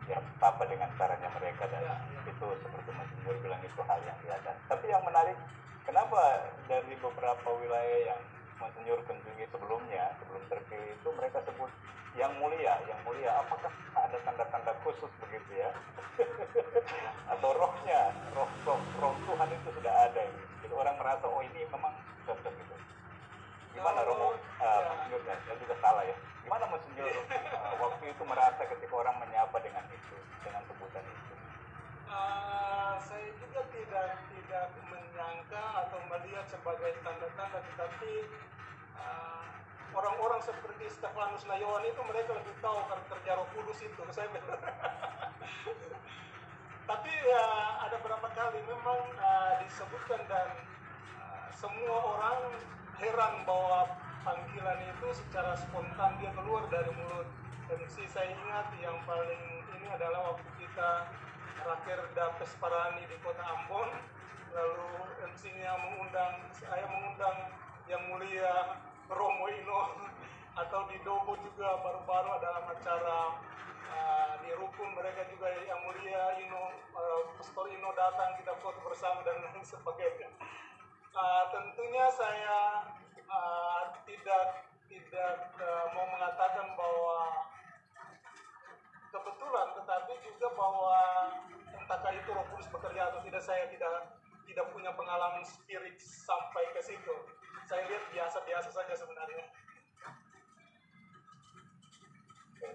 ya apa dengan caranya mereka, dan itu seperti Monsignor bilang itu hal yang biasa. Tapi yang menarik, kenapa dari beberapa wilayah yang Monsignor kunjungi sebelumnya, sebelum terpilih itu, mereka sebut yang mulia, yang mulia. Apakah ada tanda-tanda khusus begitu ya? Atau rohnya, roh Tuhan itu sudah ada gitu. Jadi orang merasa oh ini memang cocok gitu. Gimana Romo? Monsignor saya juga salah ya. Gimana Monsignor waktu itu merasa ketika orang menyapa dengan itu, dengan sebutan itu? Saya juga tidak menyangka atau melihat sebagai tanda-tanda, tetapi orang-orang seperti Stefanus Nayawan itu mereka lebih tahu kerja Roh Kudus itu. Saya tapi ada beberapa kali memang disebutkan, dan semua orang heran bahwa panggilan itu secara spontan dia keluar dari mulut MC. Saya ingat yang paling ini adalah waktu kita Rakerda Pesparani di Kota Ambon, lalu MC-nya saya mengundang yang mulia Romo Ino, atau di Dobo juga baru-baru dalam acara di Rukun mereka juga yang mulia Ino, Pastor Ino datang, kita foto bersama dan lain sebagainya. Tentunya saya tidak mau mengatakan bahwa kebetulan, tetapi juga bahwa entahkah itu Roh Kudus bekerja atau tidak, saya tidak punya pengalaman spirit sampai ke situ. Saya lihat biasa-biasa saja sebenarnya.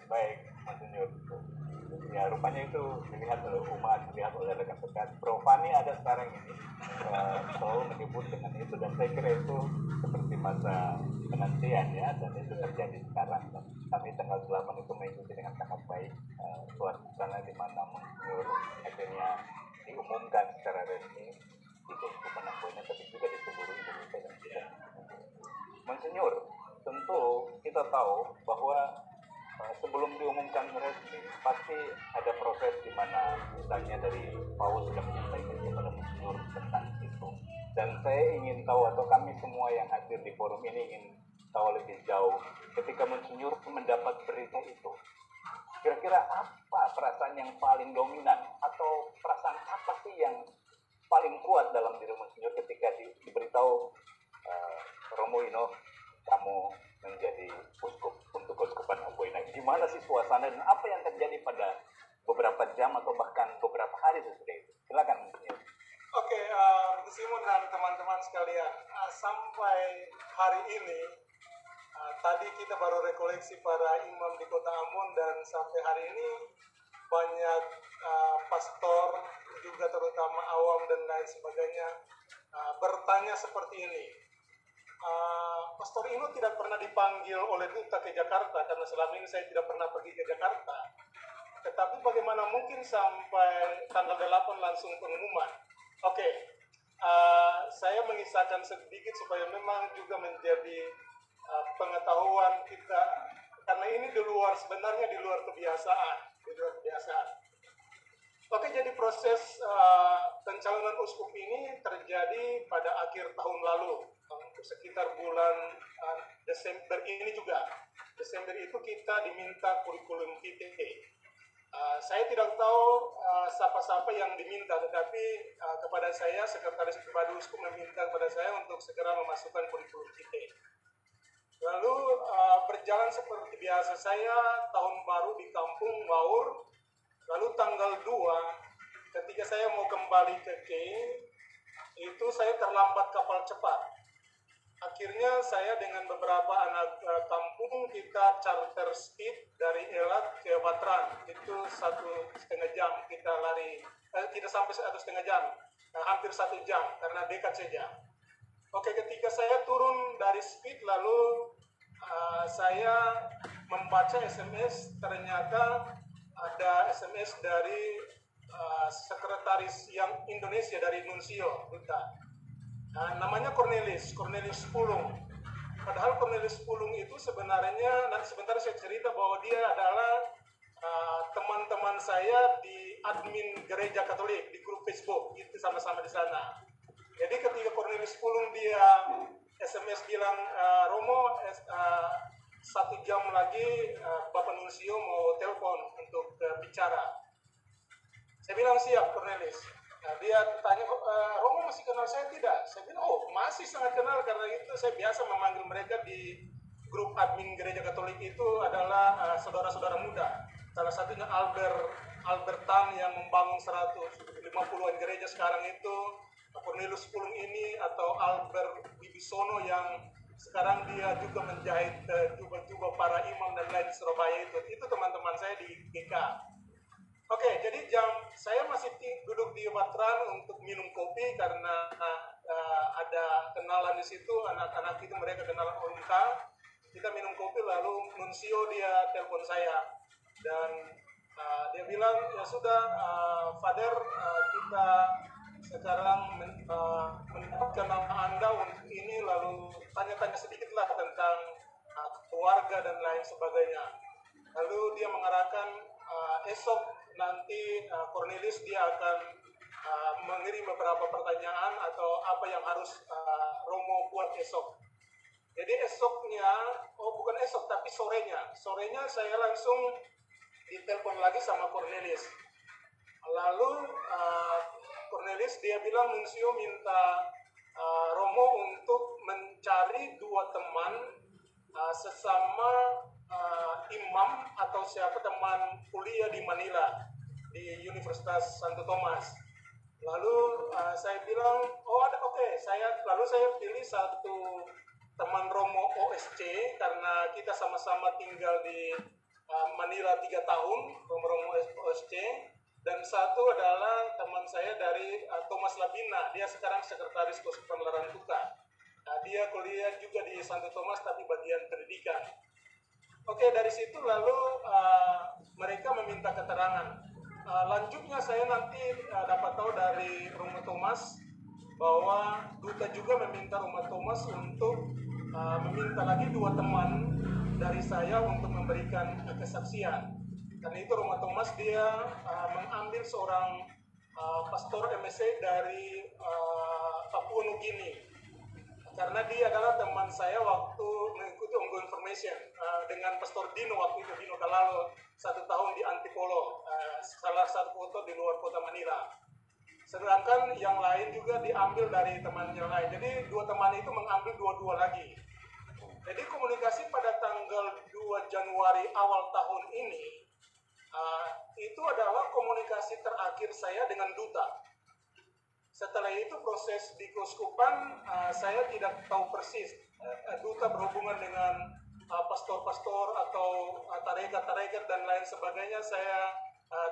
Baik, Monsignor. Ya rupanya itu dilihat oleh umat, dilihat oleh rekan-rekan. Bro Fani ada sekarang ini selalu menyebut dengan itu, dan saya kira itu seperti masa penantian ya, dan itu terjadi sekarang. Dan kami tanggal 8 itu mengikuti dengan sangat baik suasana di mana Monsignor akhirnya diumumkan secara resmi di Keuskupan Amboina, tapi juga di seluruh Indonesia dan kita. Monsignor, tentu kita tahu bahwa sebelum diumumkan resmi pasti ada proses di mana misalnya dari Paus sudah menyampaikan kepada Monsignor tentang itu, dan saya ingin tahu, atau kami semua yang hadir di forum ini ingin tahu lebih jauh, ketika Monsignor mendapat berita itu, kira-kira apa perasaan yang paling dominan, atau perasaan apa sih yang paling kuat dalam diri Monsignor ketika diberitahu Romo Ino, kamu menjadi uskup untuk Keuskupan Amboina? Gimana sih suasana dan apa yang terjadi pada beberapa jam atau bahkan beberapa hari sesudah itu? Silakan. Oke, Simon dan teman-teman sekalian, sampai hari ini tadi kita baru rekoleksi para imam di Kota Ambon, dan sampai hari ini banyak pastor juga terutama awam dan lain sebagainya bertanya seperti ini. Pastor Ino tidak pernah dipanggil oleh duta ke Jakarta, karena selama ini saya tidak pernah pergi ke Jakarta. Tetapi bagaimana mungkin sampai tanggal 8 langsung pengumuman? Oke, saya mengisahkan sedikit supaya memang juga menjadi pengetahuan kita, karena ini sebenarnya di luar kebiasaan. Oke, jadi proses pencalonan uskup ini terjadi pada akhir tahun lalu, sekitar bulan Desember ini juga. Desember itu kita diminta kurikulum vitae. Saya tidak tahu siapa-siapa yang diminta, tetapi kepada saya, Sekretaris Pribadi Uskup meminta kepada saya untuk segera memasukkan kurikulum vitae. Lalu berjalan seperti biasa, saya tahun baru di kampung Waur. Lalu tanggal 2, ketika saya mau kembali ke Keing, itu saya terlambat kapal cepat. Akhirnya saya dengan beberapa anak kampung, kita charter speed dari Elat ke Batran. Itu 1,5 jam kita lari, tidak sampai 1,5 jam, hampir 1 jam, karena dekat saja. Oke, ketika saya turun dari speed, lalu saya membaca SMS, ternyata ada SMS dari sekretaris yang Indonesia, dari Nuncio Duta. Namanya Cornelis Pulung. Padahal Cornelis Pulung itu sebenarnya, nanti sebentar saya cerita bahwa dia adalah teman-teman saya di admin gereja Katolik di grup Facebook, itu sama-sama di sana. Jadi ketika Cornelis Pulung dia SMS bilang, Romo, 1 jam lagi Bapak Nuncio mau telepon untuk bicara. Saya bilang siap, Cornelis. Nah, dia tanya, Romo masih kenal saya tidak? Saya bilang, oh masih sangat kenal, karena itu saya biasa memanggil mereka di grup admin gereja Katolik itu adalah saudara-saudara muda. Salah satunya Albertan yang membangun 150-an gereja sekarang itu, Cornelius Pulung ini, atau Albert Wibisono yang sekarang dia juga menjahit jubah-jubah para imam dan lain di Surabaya itu teman-teman saya di GK. Oke, jadi saya masih duduk di Watran untuk minum kopi karena ada kenalan di situ, anak-anak itu mereka kenalan Onka. Kita minum kopi, lalu Nuncio dia telepon saya dan dia bilang, ya sudah Father, kita sekarang mendapatkan nama Anda untuk ini, lalu tanya-tanya sedikitlah tentang keluarga dan lain sebagainya. Lalu dia mengarahkan esok nanti Cornelis dia akan mengirim beberapa pertanyaan atau apa yang harus Romo buat esok. Jadi esoknya, bukan esok tapi sorenya saya langsung ditelepon lagi sama Cornelis. Lalu Cornelis dia bilang Nuncio minta Romo untuk mencari 2 teman sesama imam atau siapa teman kuliah di Manila di Universitas Santo Tomas. Lalu saya bilang, oke. Lalu saya pilih satu teman Romo OSC karena kita sama-sama tinggal di Manila 3 tahun, Romo OSC. Dan satu adalah teman saya dari Thomas Labina, dia sekarang sekretaris Keuskupan Larantuka. Dia kuliah juga di Santo Tomas tapi bagian pendidikan. Oke, dari situ lalu mereka meminta keterangan. Lanjutnya saya nanti dapat tahu dari Romo Thomas bahwa duta juga meminta Romo Thomas untuk meminta lagi 2 teman dari saya untuk memberikan kesaksian. Karena itu Romo Thomas dia mengambil seorang pastor MSC dari Papua Nugini. Karena dia adalah teman saya waktu mengikuti Ongo Information dengan Pastor Dino waktu itu, Dino Kalalo, 1 tahun di Antipolo, salah satu kota di luar kota Manila. Sedangkan yang lain juga diambil dari temannya lain. Jadi 2 teman itu mengambil 2 lagi. Jadi komunikasi pada tanggal 2 Januari awal tahun ini, itu adalah komunikasi terakhir saya dengan duta. Setelah itu proses di keuskupan saya tidak tahu persis. Duta berhubungan dengan pastor-pastor atau tarekat-tarekat dan lain sebagainya, saya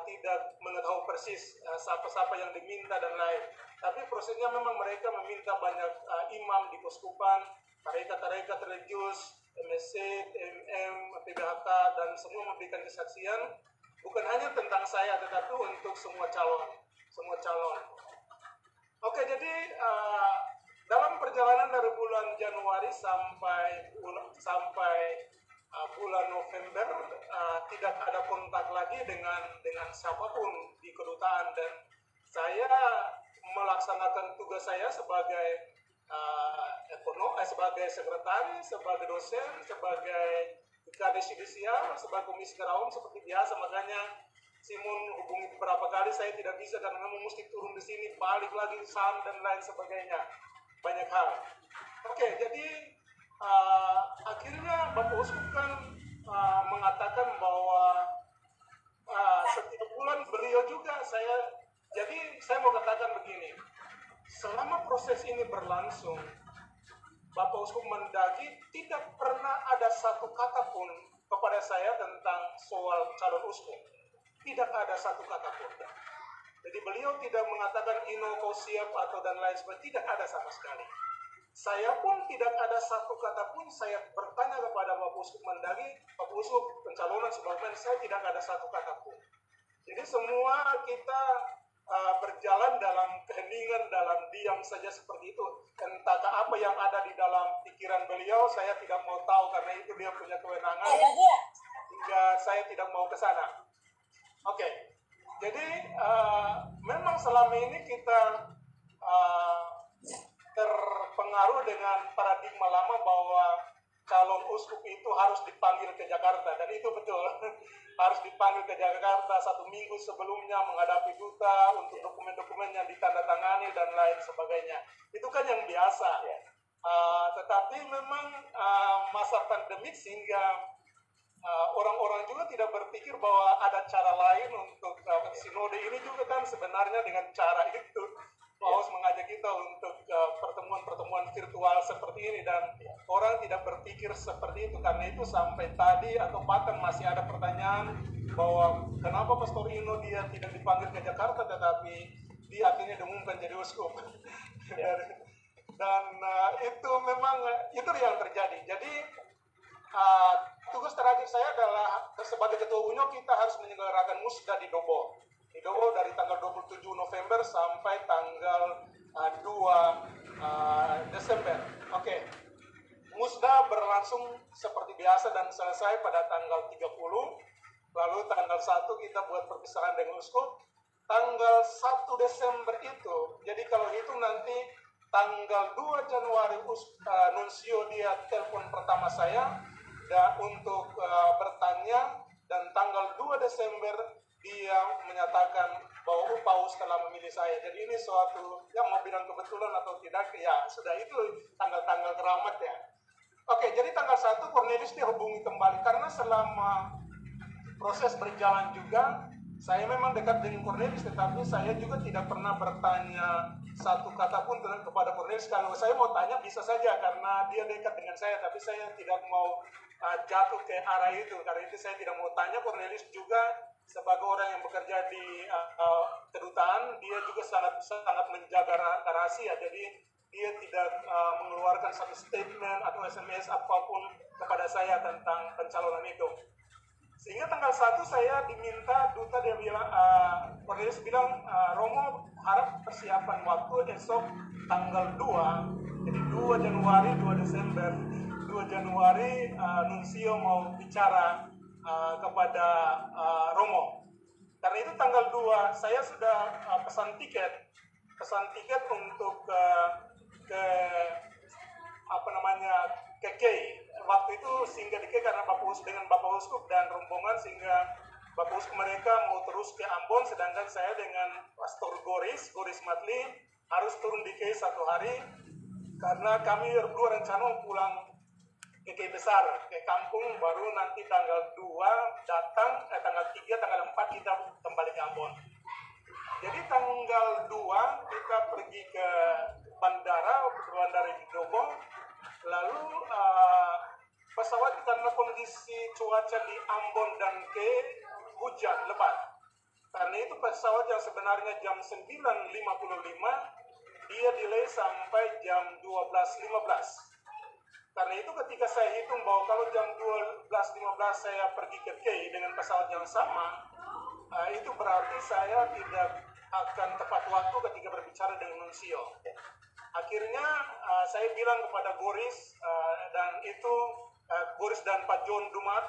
tidak mengetahui persis siapa-siapa yang diminta dan lain. Tapi prosesnya memang mereka meminta banyak imam di keuskupan, tarekat-tarekat religius, MSC, TMM, PBHK, dan semua memberikan kesaksian. Bukan hanya tentang saya, tetapi untuk semua calon. Oke, jadi dalam perjalanan dari bulan Januari sampai bulan November tidak ada kontak lagi dengan siapapun di kedutaan, dan saya melaksanakan tugas saya sebagai sebagai sekretaris, sebagai dosen, sebagai kadis judisial, sebagai komisi keraum seperti biasa. Makanya Simon hubungi beberapa kali, saya tidak bisa karena memang mesti turun di sini, balik lagi SAM dan lain sebagainya, banyak hal. Oke, jadi akhirnya Bapak Uskup kan mengatakan bahwa setiap bulan beliau juga jadi saya mau katakan begini, selama proses ini berlangsung, Bapak Uskup Mendagri tidak pernah ada satu kata pun kepada saya tentang soal calon uskup. Tidak ada satu kata pun. Jadi beliau tidak mengatakan Ino kau siap atau dan lain sebagainya, tidak ada sama sekali. Saya pun tidak ada satu kata pun saya bertanya kepada Bapak Uskup Mendagri, Bapak Uskup pencalonan sebagainya, saya tidak ada satu kata pun. Jadi semua kita berjalan dalam keheningan, dalam diam saja seperti itu. Entah apa yang ada di dalam pikiran beliau, saya tidak mau tahu karena itu dia punya kewenangan. Hingga saya tidak mau ke sana. Oke, jadi memang selama ini kita terpengaruh dengan paradigma lama bahwa calon calon uskup itu harus dipanggil ke Jakarta, dan itu betul. Harus dipanggil ke Jakarta 1 minggu sebelumnya menghadapi duta untuk dokumen-dokumen yang ditandatangani dan lain sebagainya. Itu kan yang biasa. Tetapi memang masa pandemik sehingga orang-orang juga tidak berpikir bahwa ada cara lain untuk sinode ini juga kan sebenarnya dengan cara itu. Paus mengajak kita untuk pertemuan-pertemuan virtual seperti ini, dan orang tidak berpikir seperti itu. Karena itu sampai tadi atau bahkan masih ada pertanyaan bahwa kenapa Pastor Ino dia tidak dipanggil ke Jakarta tetapi dia akhirnya diumumkan jadi uskup. Dan itu memang itu yang terjadi. Jadi tugas terakhir saya adalah sebagai ketua UNYO kita harus menyelenggarakan musda di Dobo. Di Dobo dari tanggal 27 November sampai tanggal 2 Desember. Oke. Musda berlangsung seperti biasa dan selesai pada tanggal 30. Lalu tanggal 1 kita buat perpisahan dengan uskup. Tanggal 1 Desember itu, jadi kalau itu nanti tanggal 2 Januari Nuncio dia telepon pertama saya dan untuk bertanya, dan tanggal 2 Desember dia menyatakan bahwa Paus telah memilih saya. Jadi ini suatu yang mau bilang kebetulan atau tidak, ya sudah, itu tanggal-tanggal keramat ya. Oke, jadi tanggal 1 Cornelius dihubungi kembali karena selama proses berjalan juga saya memang dekat dengan Cornelius, tetapi saya juga tidak pernah bertanya satu kata pun kepada Cornelius. Kalau saya mau tanya bisa saja karena dia dekat dengan saya, tapi saya tidak mau jatuh ke arah itu. Karena itu saya tidak mau tanya. Cornelius juga sebagai orang yang bekerja di kedutaan, dia juga sangat menjaga rahasia. Jadi dia tidak mengeluarkan satu statement atau SMS apapun kepada saya tentang pencalonan itu. Sehingga tanggal 1 saya diminta duta, dia bilang, Cornelius bilang, Romo harap persiapan waktu esok tanggal 2, jadi 2 Januari, 2 Desember, 2 Januari Nuncio mau bicara kepada Romo. Karena itu tanggal 2 saya sudah pesan tiket untuk ke Kei. Waktu itu singgah di Kei karena dengan Bapak Uskup dan rombongan, sehingga Bapak Uskup mereka mau terus ke Ambon, sedangkan saya dengan Pastor Goris Matli harus turun di Kei 1 hari karena kami berdua rencana pulang ke Kei besar, ke kampung, baru nanti tanggal 2 datang, tanggal 3, tanggal 4 kita kembali ke Ambon. Jadi tanggal 2 kita pergi ke bandara di Dobo, lalu pesawat karena kondisi cuaca di Ambon dan Kei hujan lebat. Karena itu pesawat yang sebenarnya jam 9.55 dia delay sampai jam 12.15. Karena itu ketika saya hitung bahwa kalau jam 12.15 saya pergi ke Kei dengan pesawat yang sama, itu berarti saya tidak akan tepat waktu ketika berbicara dengan Nuncio. Akhirnya saya bilang kepada Goris, dan itu Goris dan Pak John Dumat,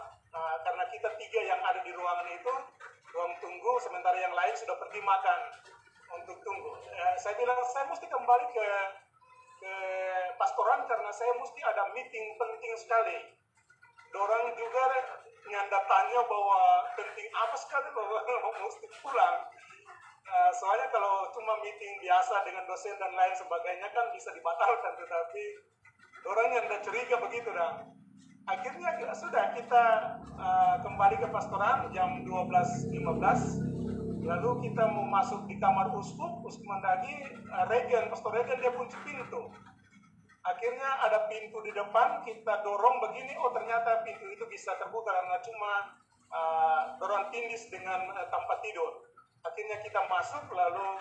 karena kita 3 yang ada di ruangan itu, ruang tunggu, sementara yang lain sudah pergi makan untuk tunggu. Saya bilang saya mesti kembali ke pastoran karena saya mesti ada meeting penting sekali. Dorang juga nyanda tanya bahwa penting apa sekali bahwa mesti pulang. Soalnya kalau cuma meeting biasa dengan dosen dan lain sebagainya kan bisa dibatalkan, tetapi dorang nyanda curiga begitu dah. Akhirnya sudah kita kembali ke pastoran jam 12.15. Lalu kita mau masuk di kamar uskup mendaki, Pastor Regen dia kunci pintu. Akhirnya ada pintu di depan, kita dorong begini, oh ternyata pintu itu bisa terbuka karena cuma dorong tindis dengan tempat tidur. Akhirnya kita masuk, lalu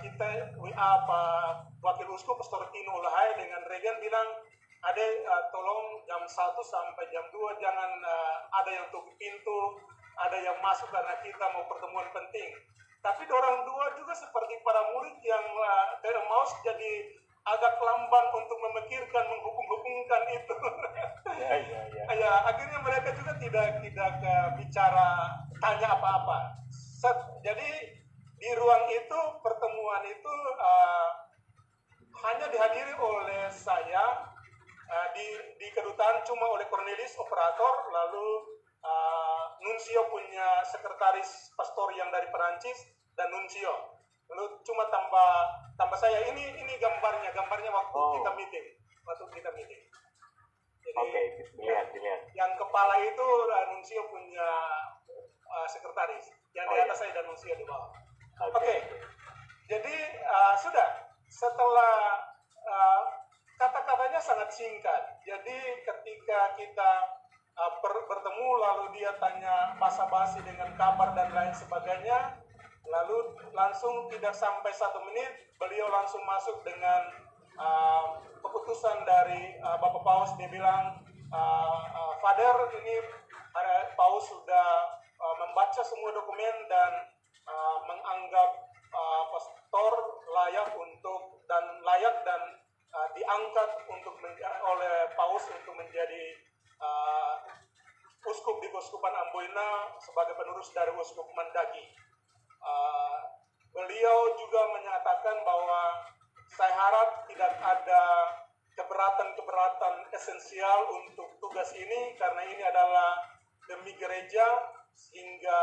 kita WA Pak Wakil Uskup Pastor Tino Lahai dengan Regen bilang, Ade tolong jam 1 sampai jam 2 jangan ada yang tutup pintu, ada yang masuk karena kita mau pertemuan penting. Tapi dorang dua juga seperti para murid yang tidak mau jadi agak lamban untuk memikirkan, menghubung-hubungkan itu. Ya, akhirnya mereka juga tidak bicara, tanya apa-apa. Jadi di ruang itu, pertemuan itu hanya dihadiri oleh saya, di kedutaan cuma oleh Cornelis operator, lalu nuncio punya sekretaris pastor yang dari Perancis dan nuncio. Lalu cuma tambah saya. Ini gambarnya waktu kita meeting. Jadi dilihat. yang kepala itu nuncio punya sekretaris. Yang di atas saya dan nuncio di bawah. Oke. Jadi sudah setelah kata-katanya sangat singkat. Jadi ketika kita bertemu lalu dia tanya basa-basi dengan kabar dan lain sebagainya, lalu langsung tidak sampai 1 menit beliau langsung masuk dengan keputusan dari Bapak Paus. Dia bilang, Father, ini Paus sudah membaca semua dokumen dan menganggap pastor layak dan diangkat oleh Paus untuk menjadi uskup di Keuskupan Amboina sebagai penerus dari Uskup Mandagi. Beliau juga menyatakan bahwa saya harap tidak ada keberatan esensial untuk tugas ini karena ini adalah demi gereja, sehingga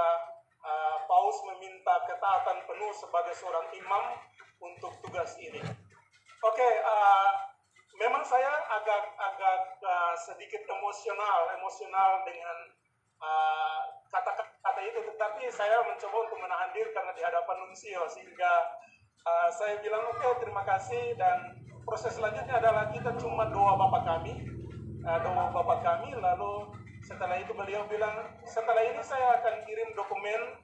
Paus meminta ketaatan penuh sebagai seorang imam untuk tugas ini. Oke, memang saya agak sedikit emosional dengan kata-kata itu, tetapi saya mencoba untuk menahan diri karena di hadapan nuncio, sehingga saya bilang oke, terima kasih. Dan proses selanjutnya adalah kita cuma doa Bapak kami, lalu setelah itu beliau bilang, setelah ini saya akan kirim dokumen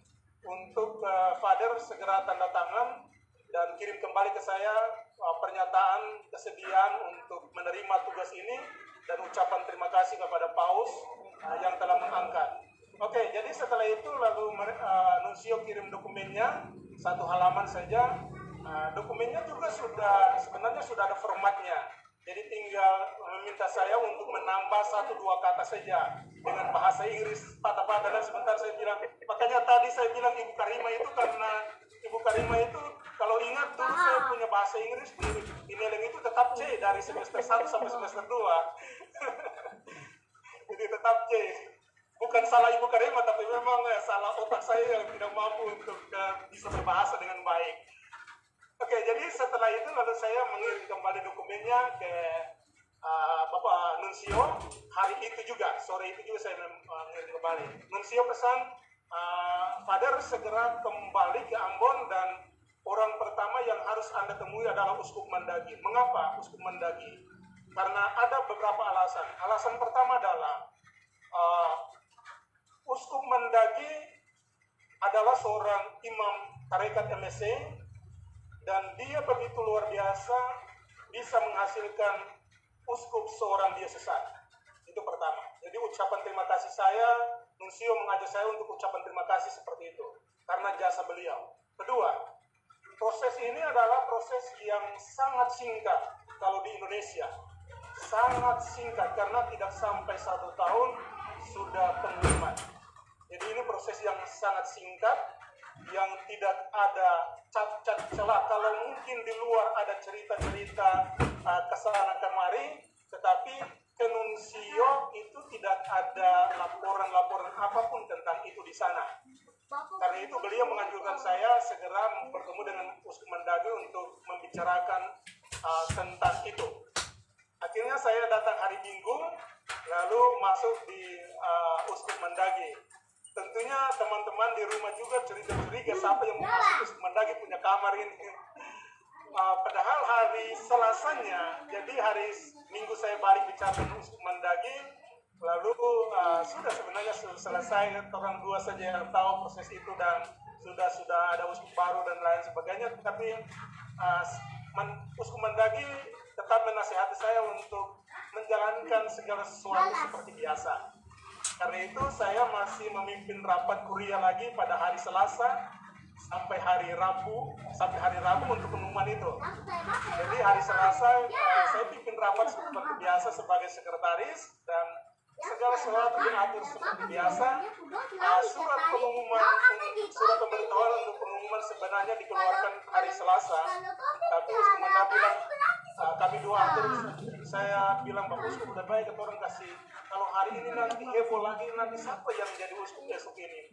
untuk Father segera tanda tangan dan kirim kembali ke saya pernyataan kesediaan untuk menerima tugas ini dan ucapan terima kasih kepada Paus yang telah mengangkat. Oke, jadi setelah itu lalu nuncio kirim dokumennya 1 halaman saja. Dokumennya juga sebenarnya sudah ada formatnya. Jadi tinggal meminta saya untuk menambah 1-2 kata saja dengan bahasa Inggris patah-patah. Dan sebentar saya bilang, makanya tadi saya bilang Ibu Karima itu karena Ibu Karima itu kalau ingat dulu saya punya bahasa Inggris di Neleng itu tetap C dari semester 1 sampai semester 2. Jadi tetap C. Bukan salah Ibu Karima, tapi memang salah otak saya yang tidak mampu untuk bisa berbahasa dengan baik. Oke, jadi setelah itu lalu saya mengirim kembali dokumennya ke Bapak Nuncio. Hari itu juga, sore itu juga saya mengirim kembali. Nuncio pesan, Father segera kembali ke Ambon dan orang pertama yang harus Anda temui adalah Uskup Mandagi. Mengapa Uskup Mandagi? Karena ada beberapa alasan. Alasan pertama adalah Uskup Mandagi adalah seorang imam tarekat MSC dan dia begitu luar biasa bisa menghasilkan uskup seorang diosesat. Itu pertama. Jadi ucapan terima kasih saya, nuncio mengajak saya untuk ucapan terima kasih seperti itu karena jasa beliau. Kedua, proses ini adalah proses yang sangat singkat kalau di Indonesia. Sangat singkat karena tidak sampai 1 tahun sudah pengumuman. Jadi ini proses yang sangat singkat, yang tidak ada cacat celah. Kalau mungkin di luar ada cerita-cerita kesana kemari, tetapi ke nuncio itu tidak ada laporan-laporan apapun tentang itu di sana. Karena itu beliau menganjurkan saya segera bertemu dengan Uskup Mandagi untuk membicarakan tentang itu. Akhirnya saya datang hari Minggu, lalu masuk di Uskup Mandagi. Tentunya teman-teman di rumah juga curiga-curiga siapa yang mau masuk Uskup Mandagi punya kamar ini. Padahal hari Selasanya, jadi hari Minggu saya balik bicara dengan Uskup Mandagi, lalu sudah sebenarnya selesai, orang 2 saja yang tahu proses itu dan sudah ada uskup baru dan lain sebagainya. Tapi Uskup Mandagi tetap menasihati saya untuk menjalankan segala sesuatu seperti biasa. Karena itu saya masih memimpin rapat kuria lagi pada hari Selasa sampai hari Rabu untuk pengumuman itu. Jadi hari Selasa saya pimpin rapat seperti biasa sebagai sekretaris dan segala sesuatu diatur seperti biasa. Surat pemberitahuan untuk pengumuman sebenarnya dikeluarkan hari Selasa, tapi Uskup Mandagi bilang kami doa terus saya bilang Pak Uskup udah baik kata orang kasih, kalau hari ini nanti heboh lagi, nanti siapa yang jadi uskup besok ini?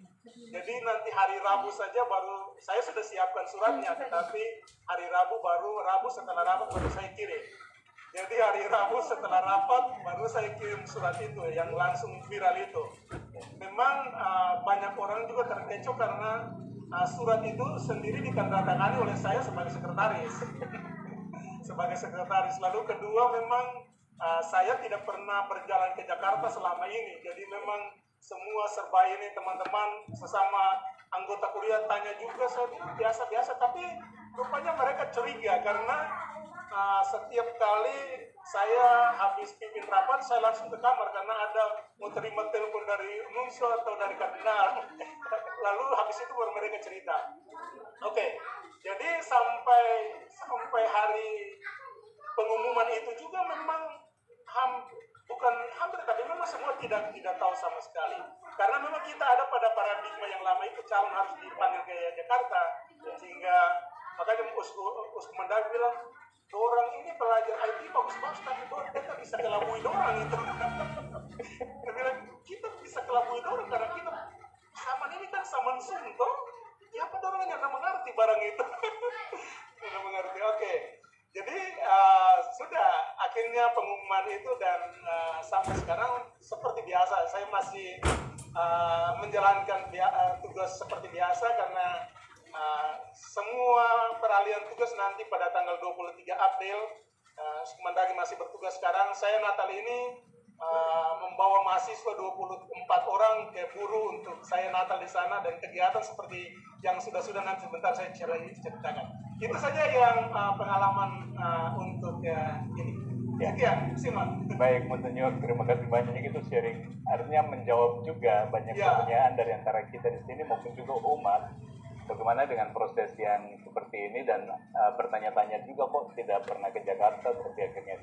Jadi nanti hari Rabu saja baru, saya sudah siapkan suratnya, tetapi hari Rabu setelah rapat baru saya kirim. Jadi hari Rabu setelah rapat baru saya kirim surat itu yang langsung viral itu. Memang banyak orang juga terkecoh karena surat itu sendiri ditandatangani oleh saya sebagai sekretaris. Sebagai sekretaris. Lalu kedua memang saya tidak pernah berjalan ke Jakarta selama ini. Jadi memang semua serba ini teman-teman sesama anggota kuliah tanya juga, saya bilang biasa-biasa, tapi rupanya mereka curiga karena setiap kali saya habis pimpin rapat saya langsung ke kamar karena ada mau terima telepon dari Nuncio atau dari kardinal. Lalu habis itu baru mereka cerita. Oke, jadi sampai hari pengumuman itu juga memang bukan hampir, tapi memang semua tidak tahu sama sekali. Karena memang kita ada pada paradigma yang lama itu calon harus dipanggil ke Jakarta, sehingga makanya Uskup Mendagri bilang, orang ini belajar IT bagus-bagus, tapi kita bisa kelabui orang itu. Dia bilang, kita bisa kelabui orang karena kita sama ini kan sama Zoom toh. Siapa orang yang nggak mengerti barang itu? Nggak mengerti. Oke. Jadi sudah akhirnya pengumuman itu dan sampai sekarang seperti biasa saya masih menjalankan tugas seperti biasa karena semua peralihan tugas nanti pada tanggal 23 April. Mendagri masih bertugas sekarang. Saya Natal ini membawa mahasiswa 24 orang ke Buru untuk saya Natal di sana dan kegiatan seperti yang sudah nanti sebentar saya ceritakan. Itu saja yang pengalaman untuk ini. Ya, Simon. Baik, Monsinyur, terima kasih banyak itu sharing. Artinya menjawab juga banyak pertanyaan dari antara kita di sini maupun juga umat. Bagaimana dengan proses yang seperti ini dan bertanya-tanya juga kok tidak pernah ke Jakarta tapi akhirnya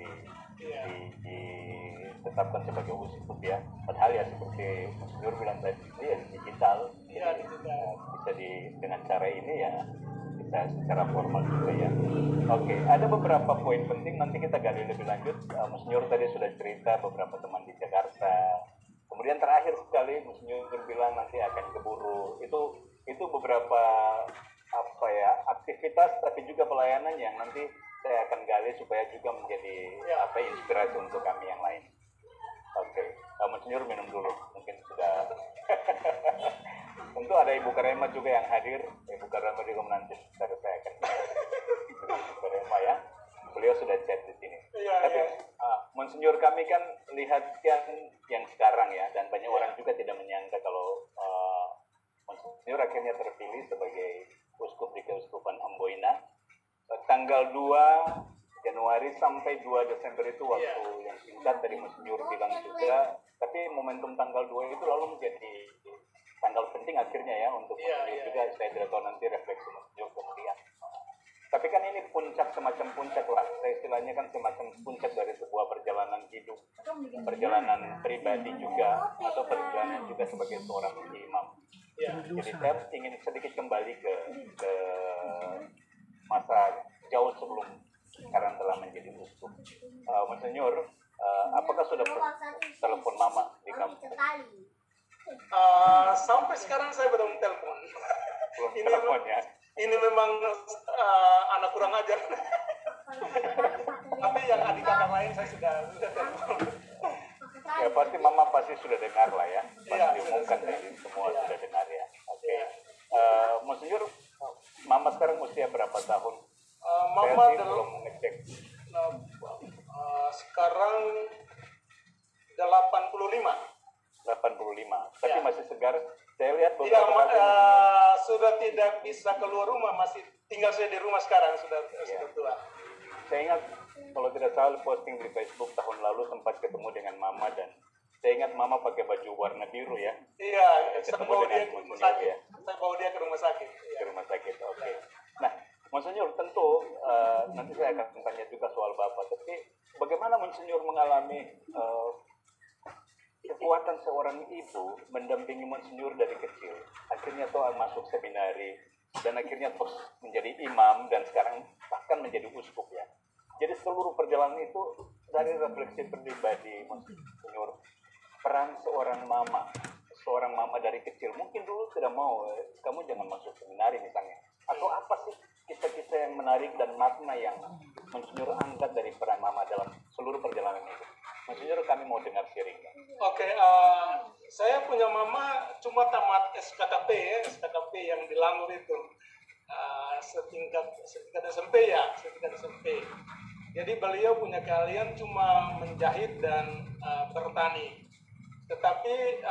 ditetapkan sebagai uskup ya. Padahal ya seperti Monsinyur bilang tadi ya digital. Bisa dengan cara ini ya bisa secara formal juga ya. Oke, ada beberapa poin penting nanti kita gali lebih lanjut. Monsinyur tadi sudah cerita beberapa teman di Jakarta. Kemudian terakhir sekali Monsinyur bilang nanti akan ke Buru. Itu beberapa aktivitas tapi juga pelayanan yang nanti saya akan gali supaya juga menjadi inspirasi untuk kami yang lain. Oke, Monsinyur minum dulu, mungkin sudah. Tentu ada Ibu Karema juga yang hadir. Ibu Karema juga menanti dari saya akan. Ibu Karema ya, beliau sudah chat di sini. Tapi Monsinyur kami kan lihat yang sekarang ya, dan banyak orang juga tidak menyangka kalau Monsinyur akhirnya terpilih sebagai uskup di Keuskupan Amboina tanggal 2 Januari sampai 2 Desember itu waktu yang singkat dari Monsinyur bilang juga, tapi momentum tanggal 2 itu lalu menjadi tanggal penting akhirnya ya untuk Monsinyur juga. Saya tidak tahu nanti refleksi Monsinyur kemudian. Tapi kan ini semacam puncak lah, saya istilahnya kan semacam puncak dari sebuah perjalanan hidup, perjalanan pribadi juga, atau perjalanan juga sebagai seorang imam. Jadi saya ingin sedikit kembali ke masa jauh sebelum sekarang telah menjadi uskup. Monsinyur, apakah sudah telepon mama di kampung? Sampai sekarang saya belum telepon. Belum telepon ya? Ini memang anak kurang ajar. Tapi yang adik kakak lain saya sudah telepon. Ya pasti mama pasti sudah dengar lah ya. Pasti diumumkan dari semua sudah dengar ya. Oke. Monsinyur, mama sekarang usia berapa tahun? Mama belum ngecek. Sekarang 85. Tapi masih segar. Saya lihat sudah tidak bisa keluar rumah, masih tinggal saya di rumah sekarang, sudah tua. Saya ingat kalau tidak salah posting di Facebook tahun lalu sempat ketemu dengan mama dan saya ingat mama pakai baju warna biru ya. Iya, saya ketemu bawa dengan dia ke rumah Monsinyur sakit. ya. Saya bawa dia ke rumah sakit. Ke rumah sakit, oke. Nah, Monsinyur tentu nanti saya akan tanya juga soal Bapak, tapi bagaimana Monsinyur mengalami kekuatan seorang ibu mendampingi Monsinyur dari kecil, akhirnya toh masuk seminari dan akhirnya terus menjadi imam dan sekarang bahkan menjadi uskup ya. Jadi seluruh perjalanan itu dari refleksi pribadi Monsinyur, peran seorang mama dari kecil, mungkin dulu tidak mau kamu jangan masuk seminari misalnya, atau apa sih kisah-kisah yang menarik dan makna yang Monsinyur angkat dari peran mama dalam seluruh perjalanan itu? Monsinyur, kami mau dengar sharingnya. Oke, saya punya mama cuma tamat SKTP ya, SKTP yang di Langgur itu, setingkat SMP ya, setingkat SMP. Jadi beliau punya keahlian cuma menjahit dan bertani. Tetapi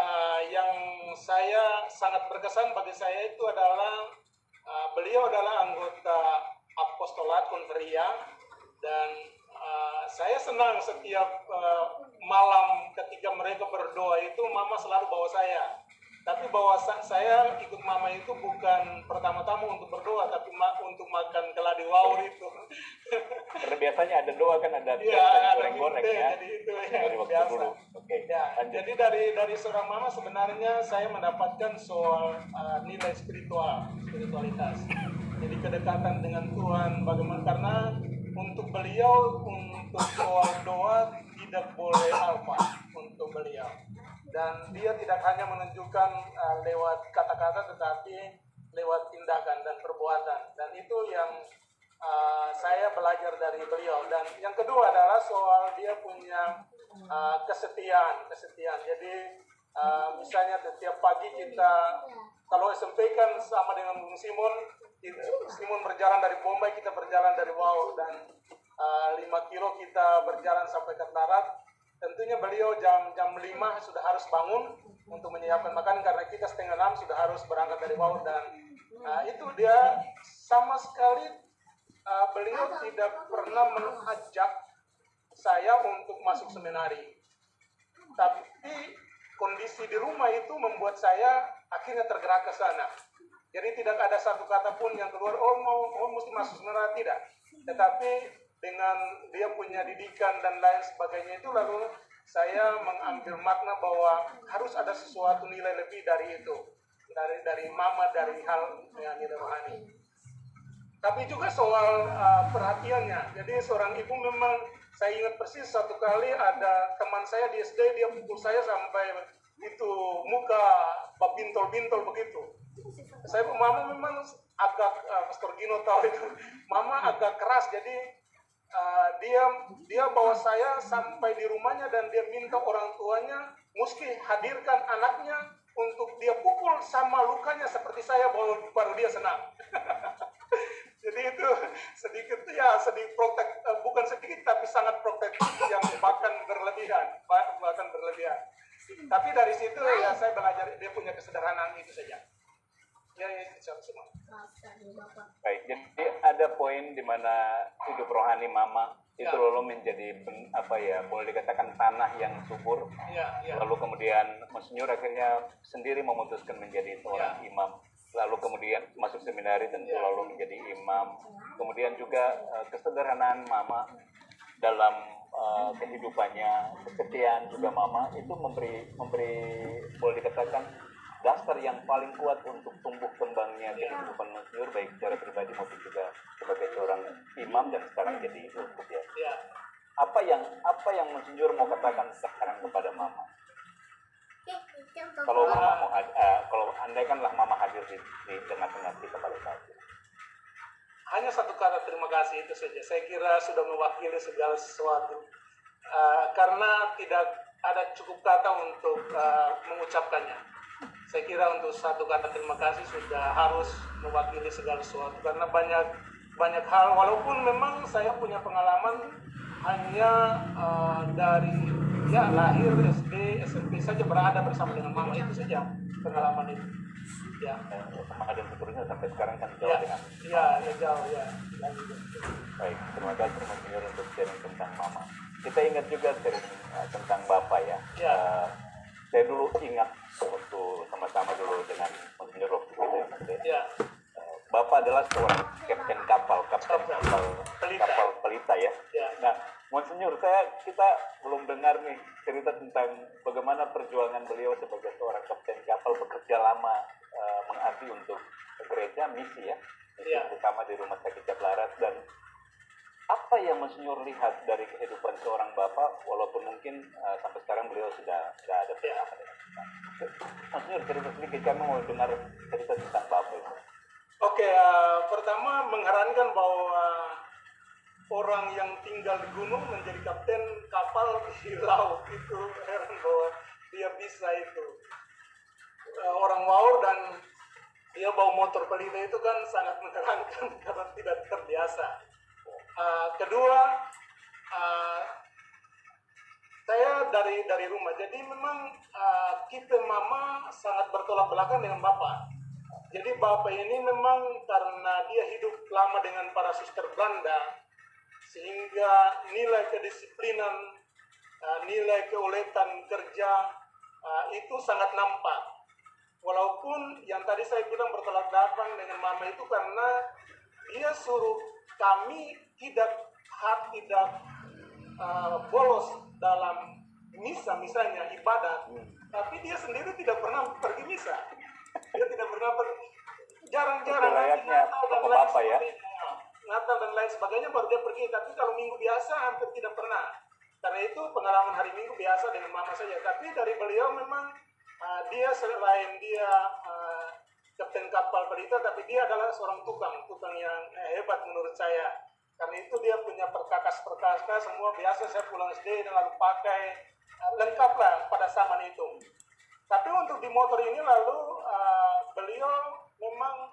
yang saya sangat berkesan bagi saya itu adalah beliau adalah anggota apostolat konferia, dan saya senang setiap malam ketika mereka berdoa itu mama selalu bawa saya. Tapi bawa saya ikut mama itu bukan pertama-tama untuk berdoa, tapi untuk makan keladi wawur itu. Karena biasanya ada doa kan, ada goreng-goreng ya. Jadi itu dari waktu biasa. dulu. Oke. Ya, jadi dari seorang mama sebenarnya saya mendapatkan soal nilai spiritualitas. Jadi kedekatan dengan Tuhan, bagaimana, karena untuk beliau, untuk soal doa tidak boleh alfa untuk beliau. Dan dia tidak hanya menunjukkan lewat kata-kata, tetapi lewat tindakan dan perbuatan. Dan itu yang saya belajar dari beliau. Dan yang kedua adalah soal dia punya kesetiaan. Jadi misalnya setiap pagi kita, kalau SMP kan sama dengan Bung Simon, Simon berjalan dari Bombay, kita berjalan dari Wau, dan 5 kilo kita berjalan sampai ke darat. Tentunya beliau jam 5 sudah harus bangun untuk menyiapkan makan, karena kita setengah 6 sudah harus berangkat dari Wau. Dan itu dia sama sekali beliau tidak pernah mengajak saya untuk masuk seminari. Tapi kondisi di rumah itu membuat saya akhirnya tergerak ke sana. Jadi tidak ada satu kata pun yang keluar, mesti masuk seminari, tidak. Tetapi dengan dia punya didikan dan lain sebagainya itu, lalu saya mengambil makna bahwa harus ada sesuatu nilai lebih dari itu, dari mama, dari hal yang nilai rohani. Tapi juga soal perhatiannya. Jadi seorang ibu memang, saya ingat persis satu kali ada teman saya di SD, dia pukul saya sampai itu muka bintol-bintol begitu. Saya mama memang agak, Pastor Gino tahu itu, mama agak keras. Jadi dia bawa saya sampai di rumahnya, dan dia minta orang tuanya mesti hadirkan anaknya untuk dia pukul sama lukanya seperti saya, baru dia senang. Jadi itu sedikit protek, bukan sedikit tapi sangat protektif, yang bahkan berlebihan. Tapi dari situ ya saya belajar dia punya kesederhanaan itu saja. Ya itu semua. Baik, jadi ada poin di mana hidup rohani mama itu lalu menjadi boleh dikatakan tanah yang subur. Lalu kemudian Monsinyur akhirnya sendiri memutuskan menjadi seorang imam. Lalu kemudian masuk seminari, tentu lalu menjadi imam. Kemudian juga kesederhanaan mama dalam kehidupannya, kesetiaan juga mama itu memberi boleh dikatakan dasar yang paling kuat untuk tumbuh kembangnya kehidupan Monsinyur, baik secara pribadi maupun juga sebagai seorang imam dan sekarang jadi uskup ya. Apa yang Monsinyur mau katakan sekarang kepada mama? Kalau andaikanlah mama hadir di tengah-tengah kita pada saat itu. Hanya satu kata, terima kasih, itu saja. Saya kira sudah mewakili segala sesuatu. Karena tidak ada cukup kata untuk mengucapkannya. Saya kira untuk satu kata terima kasih sudah harus mewakili segala sesuatu, karena banyak hal, walaupun memang saya punya pengalaman hanya dari lahir, SD, SMP saja berada bersama dengan mama, itu saja pengalaman itu. Sama dan seterusnya sampai sekarang kan jauh dengan jauh. Baik, terima kasih Monsinyur untuk sharing tentang mama. Kita ingat juga sharing tentang bapak ya. Saya dulu ingat waktu sama-sama dulu dengan Monsinyur waktu itu Bapak adalah seorang kapten kapal pelita ya. Nah, Monsinyur, kita belum dengar nih cerita tentang bagaimana perjuangan beliau sebagai seorang kapten kapal, bekerja lama mengabdi untuk gereja misi ya, terutama di Rumah Sakit Jablarat. Dan apa apa yang Monsinyur lihat dari kehidupan seorang bapak, walaupun mungkin sampai sekarang beliau sudah tidak ada bersama dengan kita. Monsinyur cerita sedikit, kami mau dengar cerita tentang bapak itu. Oke, pertama mengherankan bahwa orang yang tinggal di gunung menjadi kapten kapal di laut, itu heran bahwa dia bisa itu. Orang Waur dan dia bawa motor pelita itu kan sangat mengerankan karena tidak terbiasa. Kedua, saya dari rumah, jadi memang kita mama sangat bertolak belakang dengan bapak. Jadi bapak ini memang karena dia hidup lama dengan para suster Belanda, sehingga nilai kedisiplinan, nilai keuletan kerja itu sangat nampak. Walaupun yang tadi saya bilang bertolak belakang dengan mama itu karena dia suruh kami tidak bolos dalam misa, misalnya ibadat, tapi dia sendiri tidak pernah pergi misa. Dia tidak pernah jarang-jarang Natal dan lain sebagainya baru dia pergi, tapi kalau minggu biasa hampir tidak pernah. Karena itu pengalaman hari Minggu biasa dengan mama saja. Tapi dari beliau memang dia selain dia kapten kapal pelita, tapi dia adalah seorang tukang yang hebat menurut saya. Karena itu dia punya perkakas semua biasa. Saya pulang SD dan lalu pakai lengkap lah pada zaman itu. Tapi untuk di motor ini lalu beliau memang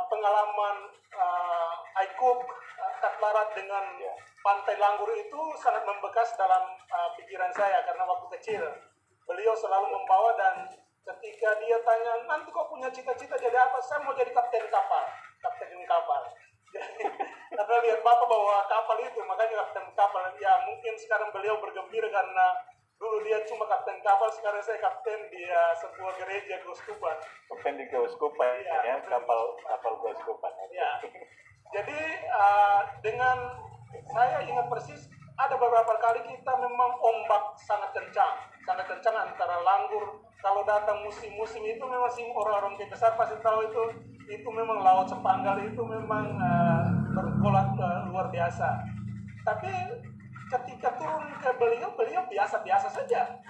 pengalaman Aikub Katlarat dengan Pantai Langgur itu sangat membekas dalam pikiran saya karena waktu kecil beliau selalu membawa, dan ketika dia tanya, nanti kau punya cita-cita jadi apa? Saya mau jadi kapten kapal. Karena lihat bapak bawa kapal itu, makanya kapten kapal. Ya mungkin sekarang beliau bergembira karena dulu dia cuma kapten kapal, sekarang saya kapten di sebuah gereja keuskupan. Kapten di keuskupan, ya, kapal keuskupan. Ya. Jadi dengan saya ingat persis ada beberapa kali kita memang ombak sangat kencang antara Langgur. Kalau datang musim-musim itu memang orang-orang besar pasti tahu itu memang laut sepanggal itu memang bergolak luar biasa. Tapi ketika turun ke beliau biasa-biasa saja.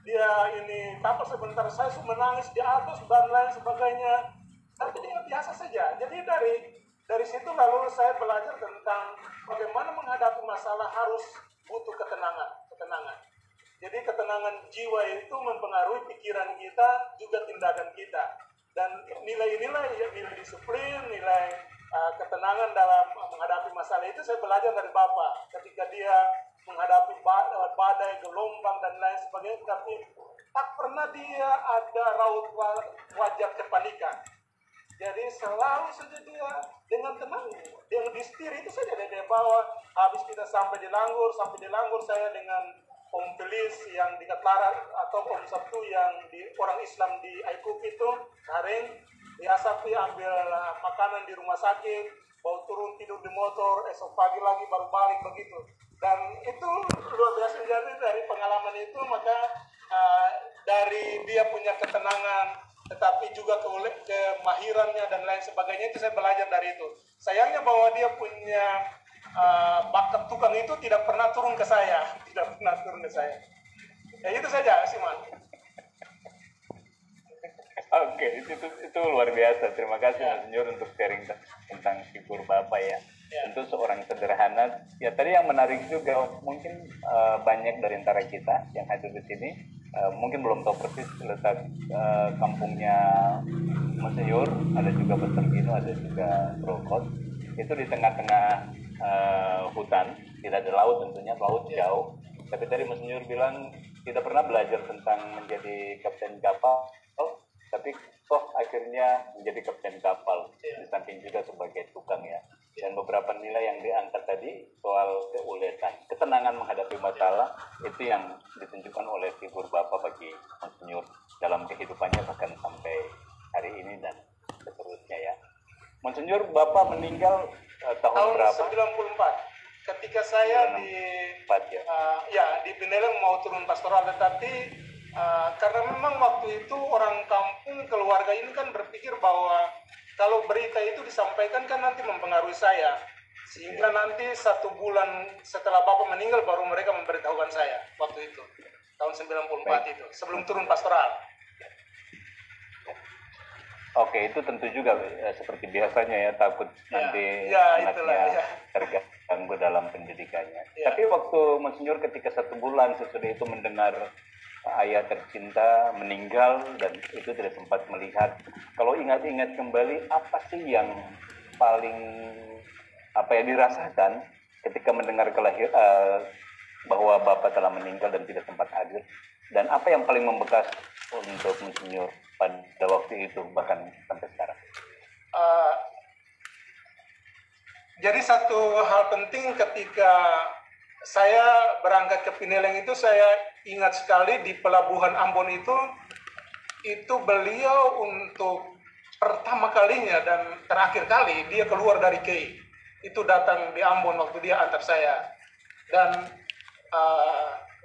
Dia ini kapal sebentar saya menangis di atas dan lain sebagainya. Tapi dia biasa saja. Jadi dari situ lalu saya belajar tentang bagaimana menghadapi masalah harus butuh ketenangan. Jadi ketenangan jiwa itu mempengaruhi pikiran kita juga tindakan kita. Dan nilai-nilai disiplin, nilai ketenangan dalam menghadapi masalah itu saya belajar dari Bapak. Ketika dia menghadapi badai, gelombang dan lain sebagainya, tapi tak pernah dia ada raut wajah kepanikan. Jadi selalu saja dia dengan tenang, dengan distir itu saja dia bawa. Habis kita sampai di Langgur saya dengan Om Felis yang di Katlarat atau Om Sabtu yang di orang Islam di Aikub itu, Kareng, biasa ambil makanan di rumah sakit, bawa turun tidur di motor, esok pagi lagi baru balik begitu. Dan itu luar biasa. Jadi dari pengalaman itu maka dari dia punya ketenangan, tetapi juga kemahirannya dan lain sebagainya, itu saya belajar dari itu. Sayangnya bahwa dia punya bakat tukang itu tidak pernah turun ke saya. Ya itu saja, Siman. Oke, itu luar biasa. Terima kasih Monsinyur untuk sharing tentang figur Bapak ya. Tentu seorang sederhana. Ya tadi yang menarik juga mungkin banyak dari antara kita yang hadir di sini mungkin belum tahu persis letak kampungnya Monsinyur. Ada juga Betergino, ada juga Prokot. Itu di tengah-tengah hutan, tidak ada laut tentunya, laut jauh. Tapi tadi Monsinyur bilang tidak pernah belajar tentang menjadi kapten kapal, tapi toh akhirnya menjadi kapten kapal, di samping juga sebagai tukang ya. Dan beberapa nilai yang diangkat tadi soal keuletan, ketenangan menghadapi masalah, itu yang ditunjukkan oleh figur Bapak bagi Monsinyur dalam kehidupannya bahkan sampai hari ini dan seterusnya ya. Monsinyur, Bapak meninggal tahun berapa? 94. Ketika saya di Pineleng mau turun pastoral, tetapi karena memang waktu itu orang kampung, keluarga ini kan berpikir bahwa kalau berita itu disampaikan kan nanti mempengaruhi saya. Sehingga nanti 1 bulan setelah Bapak meninggal baru mereka memberitahukan saya waktu itu. Tahun 94 itu, sebelum turun pastoral. Oke, itu tentu juga seperti biasanya ya, takut nanti anaknya terganggu dalam pendidikannya. Tapi waktu Monsinyur ketika 1 bulan sesudah itu mendengar ayah tercinta meninggal dan itu tidak sempat melihat, kalau ingat-ingat kembali apa sih yang paling dirasakan ketika mendengar bahwa Bapak telah meninggal dan tidak sempat hadir, dan apa yang paling membekas untuk Monsinyur pada waktu itu bahkan sampai sekarang? Jadi satu hal penting ketika saya berangkat ke Pineleng itu, saya ingat sekali di pelabuhan Ambon itu beliau untuk pertama kalinya dan terakhir kali dia keluar dari KEI. Itu datang di Ambon waktu dia antar saya. Dan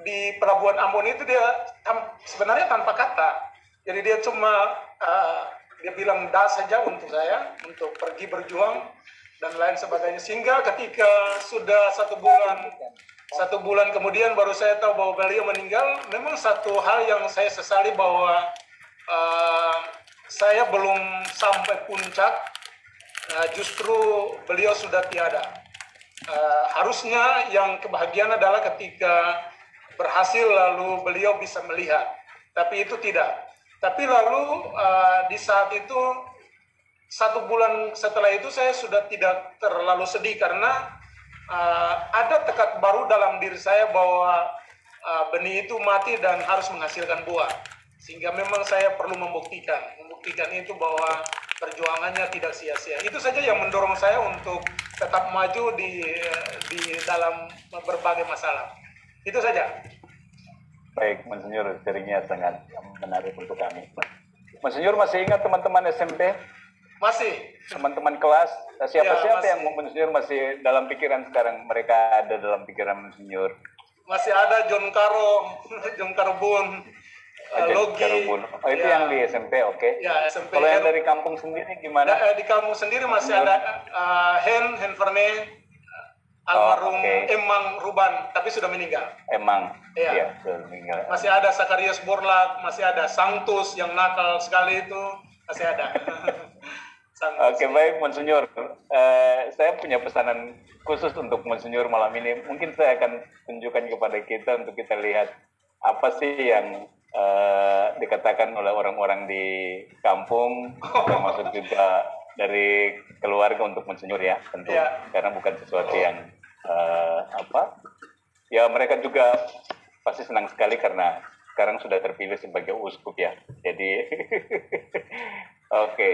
di pelabuhan Ambon itu dia sebenarnya tanpa kata. Jadi dia cuma dia bilang dah saja untuk saya, untuk pergi berjuang dan lain sebagainya. Sehingga ketika sudah 1 bulan kemudian baru saya tahu bahwa beliau meninggal. Memang satu hal yang saya sesali bahwa saya belum sampai puncak, justru beliau sudah tiada. Harusnya yang kebahagiaan adalah ketika berhasil lalu beliau bisa melihat, tapi itu tidak. Tapi lalu di saat itu 1 bulan setelah itu saya sudah tidak terlalu sedih karena ada tekad baru dalam diri saya bahwa benih itu mati dan harus menghasilkan buah. Sehingga memang saya perlu membuktikan itu bahwa perjuangannya tidak sia-sia. Itu saja yang mendorong saya untuk tetap maju di dalam berbagai masalah. Itu saja. Baik, Monsinyur, ceringnya sangat menarik untuk kami. Monsinyur masih ingat teman-teman SMP? Masih. Teman-teman kelas, siapa-siapa yang Monsinyur masih dalam pikiran sekarang? Mereka ada dalam pikiran Monsinyur? Masih ada John Carbon, Logi. Oh, itu yang di SMP, oke. Ya, SMP. Kalau yang dari kampung sendiri gimana? Di kampung sendiri masih ada Hen Verne, almarhum Emang Ruban, tapi sudah meninggal. Emang, iya, sudah meninggal. Masih ada Sakarias Borlak, masih ada Sanctus yang nakal sekali itu, masih ada. Oke, baik Monsinyur. Saya punya pesanan khusus untuk Monsinyur malam ini. Mungkin saya akan tunjukkan kepada kita untuk kita lihat apa sih yang dikatakan oleh orang-orang di kampung, termasuk juga dari keluarga untuk Monsinyur ya, tentu. Karena bukan sesuatu yang ya mereka juga pasti senang sekali karena sekarang sudah terpilih sebagai uskup ya. Jadi oke,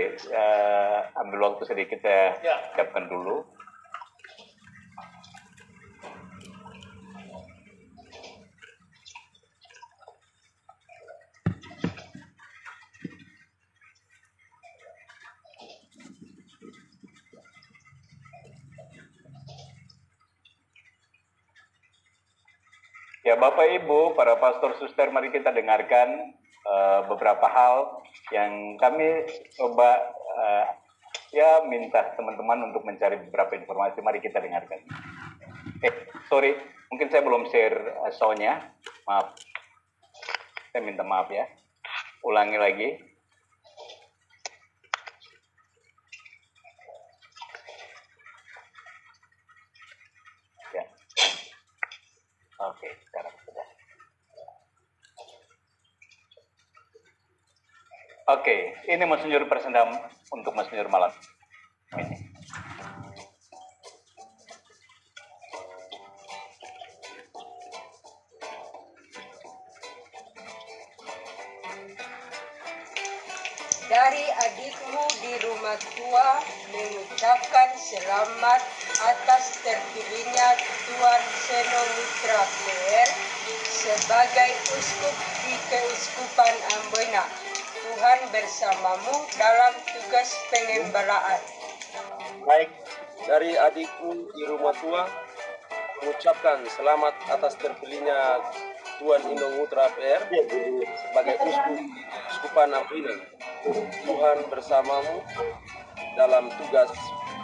ambil waktu sedikit saya ucapkan dulu. Ya, Bapak Ibu, para pastor suster, mari kita dengarkan beberapa hal yang kami coba ya minta teman-teman untuk mencari beberapa informasi. Mari kita dengarkan. Sorry, mungkin saya belum share soundnya. Maaf, saya minta maaf ya. Ulangi lagi. Oke, sekarang sudah. Oke, ini Monsinyur Persendam untuk Monsinyur malam ini. Dari adikmu di rumah tua mengucapkan selamat atas terpilihnya Tuan Seno Mitra Player sebagai uskup di Keuskupan Ambona. Tuhan bersamamu dalam tugas pengembalaan. Baik, dari adikku di rumah tua mengucapkan selamat atas terpilihnya Tuan Ino Mutra PR sebagai uskup di Keuskupan Ambona. Tuhan bersamamu dalam tugas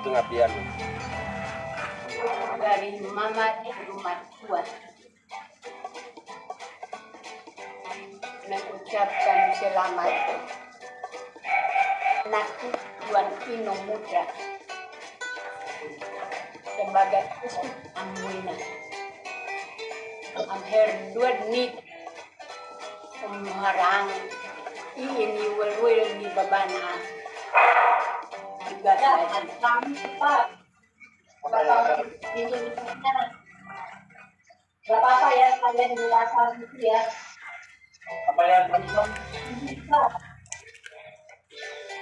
pengabdianmu. dari Mama di rumah tua mengucapkan selamat anakku Tuan Ino Muda sebagai uskup Amboina. Am herdua nit harang ini welwel di babana juga saja. Gak apa-apa ya, kalian jelasan itu ya. Apa yang Bisa.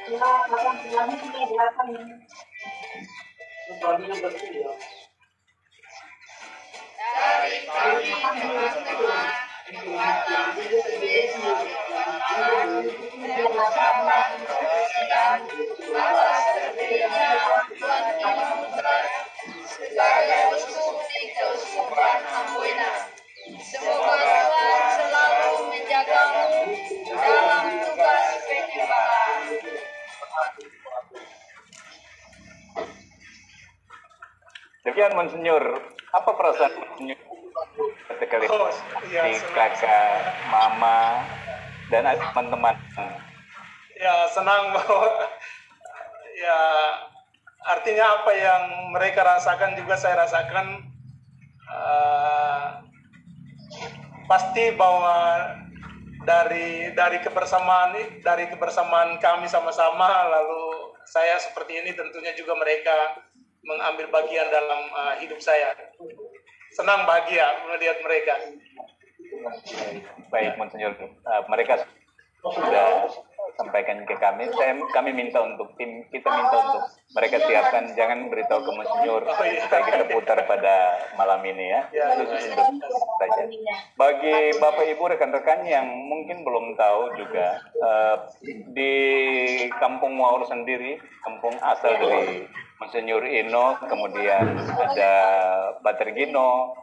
Ya, kapan bilangnya kita jelasan ini. Semoga Tuhan selalu menjagamu dalam tugas penyembahan. Demikian Monsinyur, apa perasaan Monsinyur ketika lihat di kakak, mama, dan teman-teman? Ya, senang bahwa ya artinya apa yang mereka rasakan juga saya rasakan. Pasti bahwa dari kebersamaan kami sama-sama, lalu saya seperti ini, tentunya juga mereka mengambil bagian dalam hidup saya. Senang, bahagia melihat mereka. Baik Monsinyur, mereka sudah sampaikan ke kami. Kami minta untuk tim, kita minta untuk mereka siapkan, jangan beritahu ke Monsinyur supaya kita putar pada malam ini ya. Khusus untuk saja. Bagi Bapak Ibu rekan-rekan yang mungkin belum tahu juga, di Kampung Waur sendiri, kampung asal dari Monsinyur Ino, kemudian ada Batergino,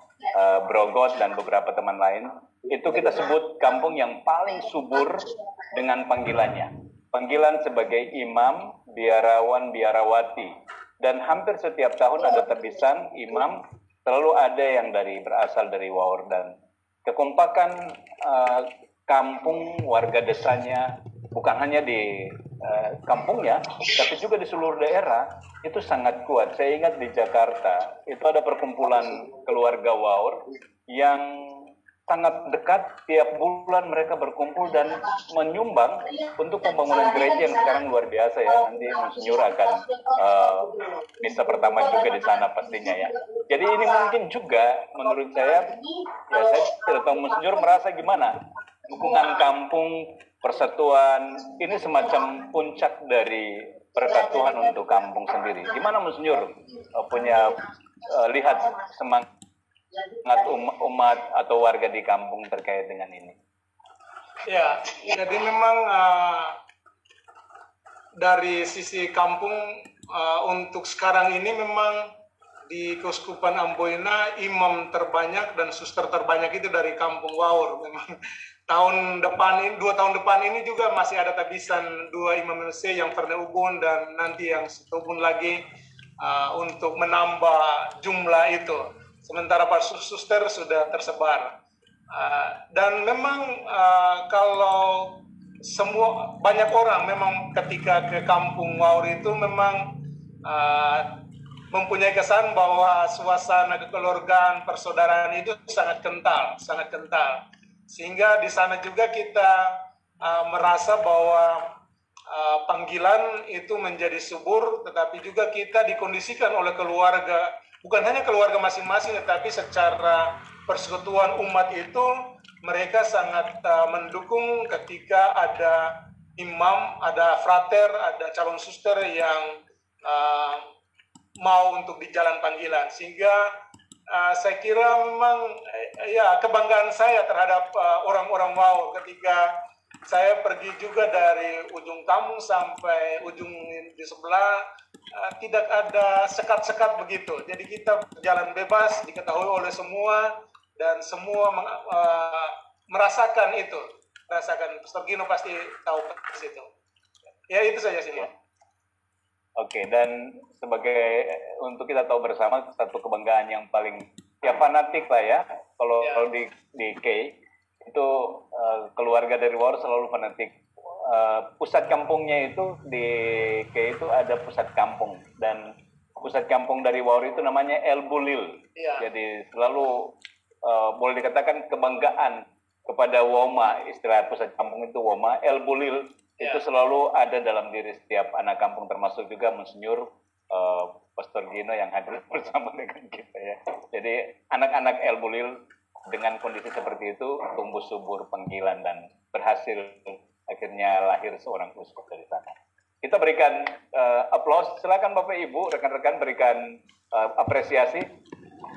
Brogot, dan beberapa teman lain, itu kita sebut kampung yang paling subur dengan panggilannya. Panggilan sebagai imam, biarawan, biarawati. Dan hampir setiap tahun ada tebisan imam, selalu ada yang berasal dari Waur. Dan kekompakan kampung, warga desanya, bukan hanya di kampungnya, tapi juga di seluruh daerah, itu sangat kuat. Saya ingat di Jakarta, itu ada perkumpulan keluarga Waur yang sangat dekat. Tiap bulan mereka berkumpul dan menyumbang untuk pembangunan gereja yang sekarang luar biasa ya. Nanti Monsinyur akan misa pertama juga di sana pastinya ya. Jadi ini mungkin juga menurut saya, ya saya tidak tahu Monsinyur merasa gimana. Dukungan kampung, persatuan, ini semacam puncak dari berkat Tuhan untuk kampung sendiri. Gimana Monsinyur punya lihat semangat umat atau warga di kampung terkait dengan ini? Ya, jadi memang dari sisi kampung untuk sekarang ini memang di Keuskupan Amboina imam terbanyak dan suster terbanyak itu dari kampung Waur. Memang tahun depan ini, 2 tahun depan ini juga masih ada tabisan 2 imam MC yang pernah ubun dan nanti yang setubun lagi untuk menambah jumlah itu. Sementara para suster sudah tersebar. Dan memang kalau banyak orang memang ketika ke kampung Waur itu memang mempunyai kesan bahwa suasana kekeluargaan, persaudaraan itu sangat kental, sangat kental. Sehingga di sana juga kita merasa bahwa panggilan itu menjadi subur, tetapi juga kita dikondisikan oleh keluarga, bukan hanya keluarga masing-masing, tetapi secara persekutuan umat itu mereka sangat mendukung ketika ada imam, ada frater, ada calon suster yang mau untuk di jalan panggilan. Sehingga saya kira memang ya kebanggaan saya terhadap orang-orang Waur ketika saya pergi juga dari ujung kampung sampai ujung di sebelah, tidak ada sekat-sekat begitu. Jadi kita jalan bebas, diketahui oleh semua, dan semua merasakan itu. Merasakan. Pastor Gino pasti tahu persis itu. Ya itu saja sih, Mbak. Oke, dan sebagai untuk kita tahu bersama satu kebanggaan yang paling ya fanatik lah ya. Kalau di K itu keluarga dari Wawor selalu fanatik. Pusat kampungnya itu di K itu ada pusat kampung, dan pusat kampung dari Wawor itu namanya El Bulil. Jadi selalu boleh dikatakan kebanggaan kepada Woma, istilah pusat kampung itu Woma. El Bulil itu selalu ada dalam diri setiap anak kampung, termasuk juga Monsinyur Pastor Gino yang hadir bersama dengan kita ya. Jadi anak-anak El Bulil dengan kondisi seperti itu tumbuh subur panggilan dan berhasil akhirnya lahir seorang uskup dari sana. Kita berikan aplaus. Silakan Bapak Ibu, rekan-rekan berikan apresiasi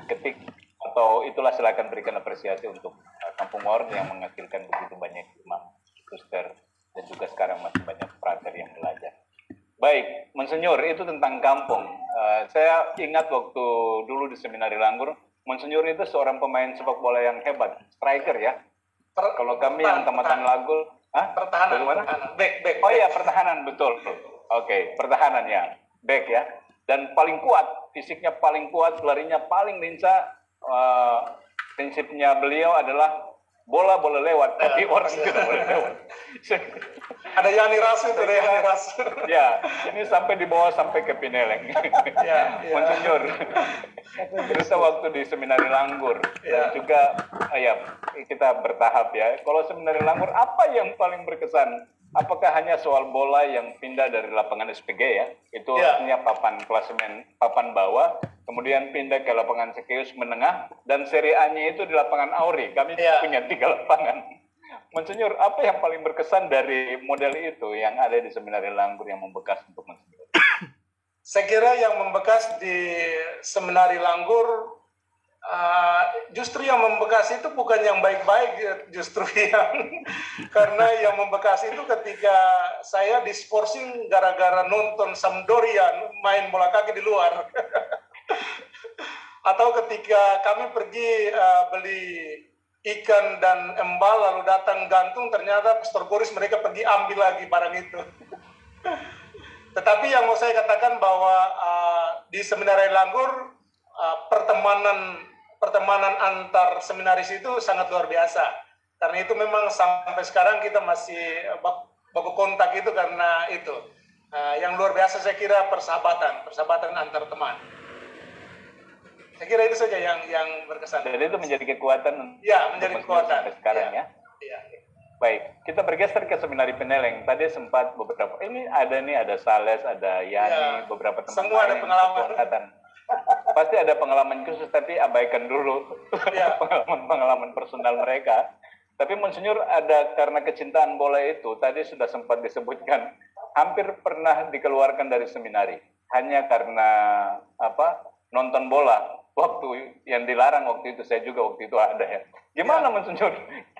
ketik atau itulah silakan berikan apresiasi untuk Kampung Wawor yang menghasilkan begitu banyak imam, suster, dan juga sekarang masih banyak frater yang belajar. Baik, Monsinyur, itu tentang kampung. Saya ingat waktu dulu di Seminari Langgur, Monsinyur itu seorang pemain sepak bola yang hebat, striker ya. Kalau kami yang tamatan Langgur, pertahanan, back. Oh iya, pertahanan, betul. Oke, pertahanan ya, back ya. Dan paling kuat, fisiknya paling kuat, larinya paling lincah. Prinsipnya beliau adalah bola boleh lewat, tapi orang tidak boleh lewat. Ada Yani Rasu itu, Yani Rasu. Ya, ini sampai dibawa sampai ke Pineleng. Monsinyur, kita waktu di Seminari Langgur dan juga ya kita bertahap ya. Kalau Seminari Langgur, apa yang paling berkesan? Apakah hanya soal bola yang pindah dari lapangan SPG ya? Itu artinya papan klasemen, papan bawah, kemudian pindah ke lapangan Sekeus menengah, dan Serie A-nya itu di lapangan Auri. Kami punya 3 lapangan. Monsinyur, apa yang paling berkesan dari model itu yang ada di Seminari Langgur yang membekas untuk Monsinyur? Saya kira yang membekas di Seminari Langgur, justru yang membekas itu bukan yang baik-baik, justru yang karena yang membekas itu ketika saya disporsing gara-gara nonton Sampdoria main bola kaki di luar. Atau ketika kami pergi beli ikan dan embal lalu datang gantung, ternyata Pastor Boris mereka pergi ambil lagi barang itu. Tetapi yang mau saya katakan bahwa di Seminari Langgur pertemanan antar seminaris itu sangat luar biasa. Karena itu memang sampai sekarang kita masih baku kontak itu karena itu. Yang luar biasa saya kira persahabatan antar teman. Saya kira itu saja yang berkesan. Dan itu menjadi kekuatan. Ya, menjadi kekuatan sampai sekarang ya. Baik, kita bergeser ke Seminari Pineleng. Tadi sempat beberapa, ini ada Sales, ada Yani, beberapa teman semua ada pengalaman. Pasti ada pengalaman khusus, tapi abaikan dulu pengalaman personal mereka. Tapi Monsinyur ada karena kecintaan bola itu, tadi sudah sempat disebutkan, hampir pernah dikeluarkan dari seminari. Hanya karena nonton bola. Waktu yang dilarang waktu itu, saya juga waktu itu ada ya. Gimana Monsinyur?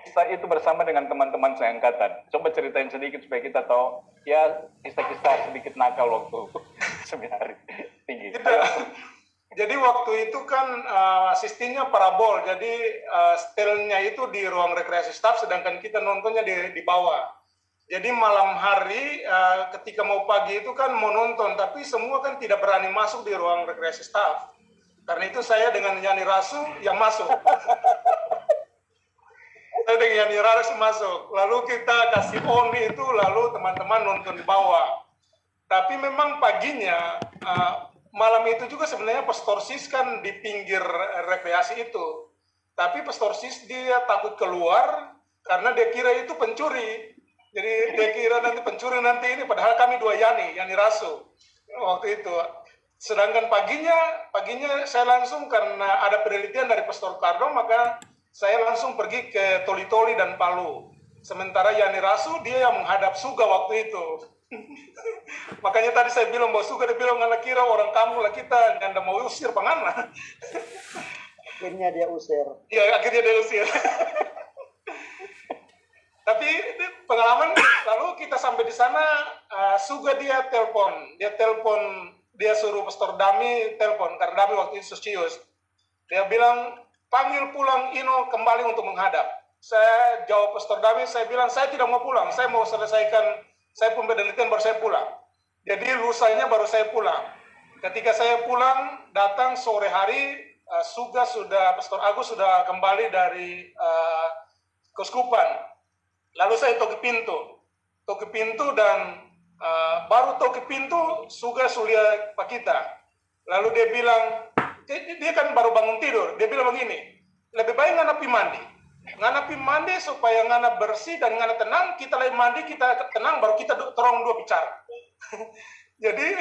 Kisah itu bersama dengan teman-teman seangkatan. Coba ceritain sedikit supaya kita tahu ya kisah-kisah sedikit nakal waktu seminari tinggi. Jadi waktu itu kan sistemnya parabol, jadi setelnya itu di ruang rekreasi staff, sedangkan kita nontonnya di bawah. Jadi malam hari ketika mau pagi itu kan mau nonton, tapi semua kan tidak berani masuk di ruang rekreasi staff. Karena itu saya dengan Yani Rasu yang masuk. Saya dengan Yani Rasu masuk. Lalu kita kasih on itu, lalu teman-teman nonton di bawah. Tapi memang paginya, malam itu juga sebenarnya Pastor Sis kan di pinggir rekreasi itu. Tapi Pastor Sis dia takut keluar karena dia kira itu pencuri. Jadi dia kira nanti pencuri nanti ini, padahal kami 2 Yani Rasu waktu itu. Sedangkan paginya saya langsung karena ada penelitian dari Pastor Cardo, maka saya langsung pergi ke Toli-Toli dan Palu. Sementara Yani Rasu dia yang menghadap Suga waktu itu. Makanya tadi saya bilang bahwa Suga dia bilang anak kira orang kamu lah kita nggak mau usir pangana. Akhirnya dia usir. Iya, akhirnya dia usir. Tapi pengalaman lalu kita sampai di sana, Suga dia telepon, dia suruh Pastor Dami telepon, karena Dami waktu itu Sosius. Dia bilang, panggil pulang Ino kembali untuk menghadap. Saya jawab Pastor Dami, saya bilang, saya tidak mau pulang, saya mau selesaikan, saya pun penelitian baru saya pulang. Jadi lusanya baru saya pulang. Ketika saya pulang, datang sore hari, Pastor Agus sudah kembali dari keuskupan. Lalu saya toki pintu dan baru toki pintu, sulia Pak kita. Lalu dia bilang, dia kan baru bangun tidur, dia bilang begini, lebih baik ngana pi mandi supaya ngana bersih dan ngana tenang, kita lagi mandi, kita tenang, baru kita terong dua bicara. jadi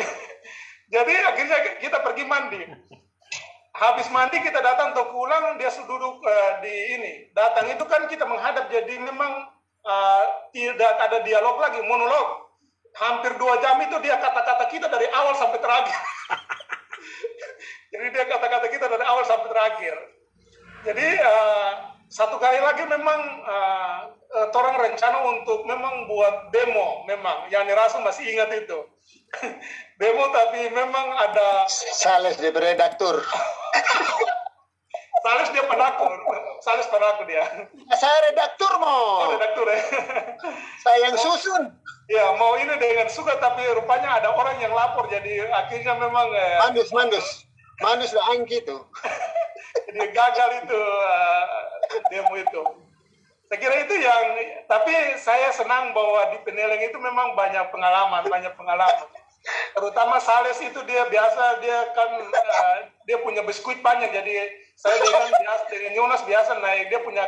akhirnya kita pergi mandi. Habis mandi kita datang untuk pulang, dia duduk di ini. Datang itu kan kita menghadap, jadi memang tidak ada dialog lagi, monolog. Hampir 2 jam itu dia kata-kata kita dari awal sampai terakhir. Jadi dia kata-kata kita dari awal sampai terakhir. Jadi satu kali lagi memang orang rencana untuk memang buat demo, memang yang Rasul masih ingat itu. Demo tapi memang ada Sales di redaktur. Sales penakur dia. Saya redaktur Oh, redaktur ya. Saya yang susun. Ya, mau ini dengan suka tapi rupanya ada orang yang lapor, jadi akhirnya memang Manus lah Angki itu. jadi gagal itu demo itu. Saya kira itu yang, tapi saya senang bahwa di Peneleng itu memang banyak pengalaman. Terutama Sales itu dia kan dia punya biskuit banyak, jadi saya dengan Yonas biasa naik, dia punya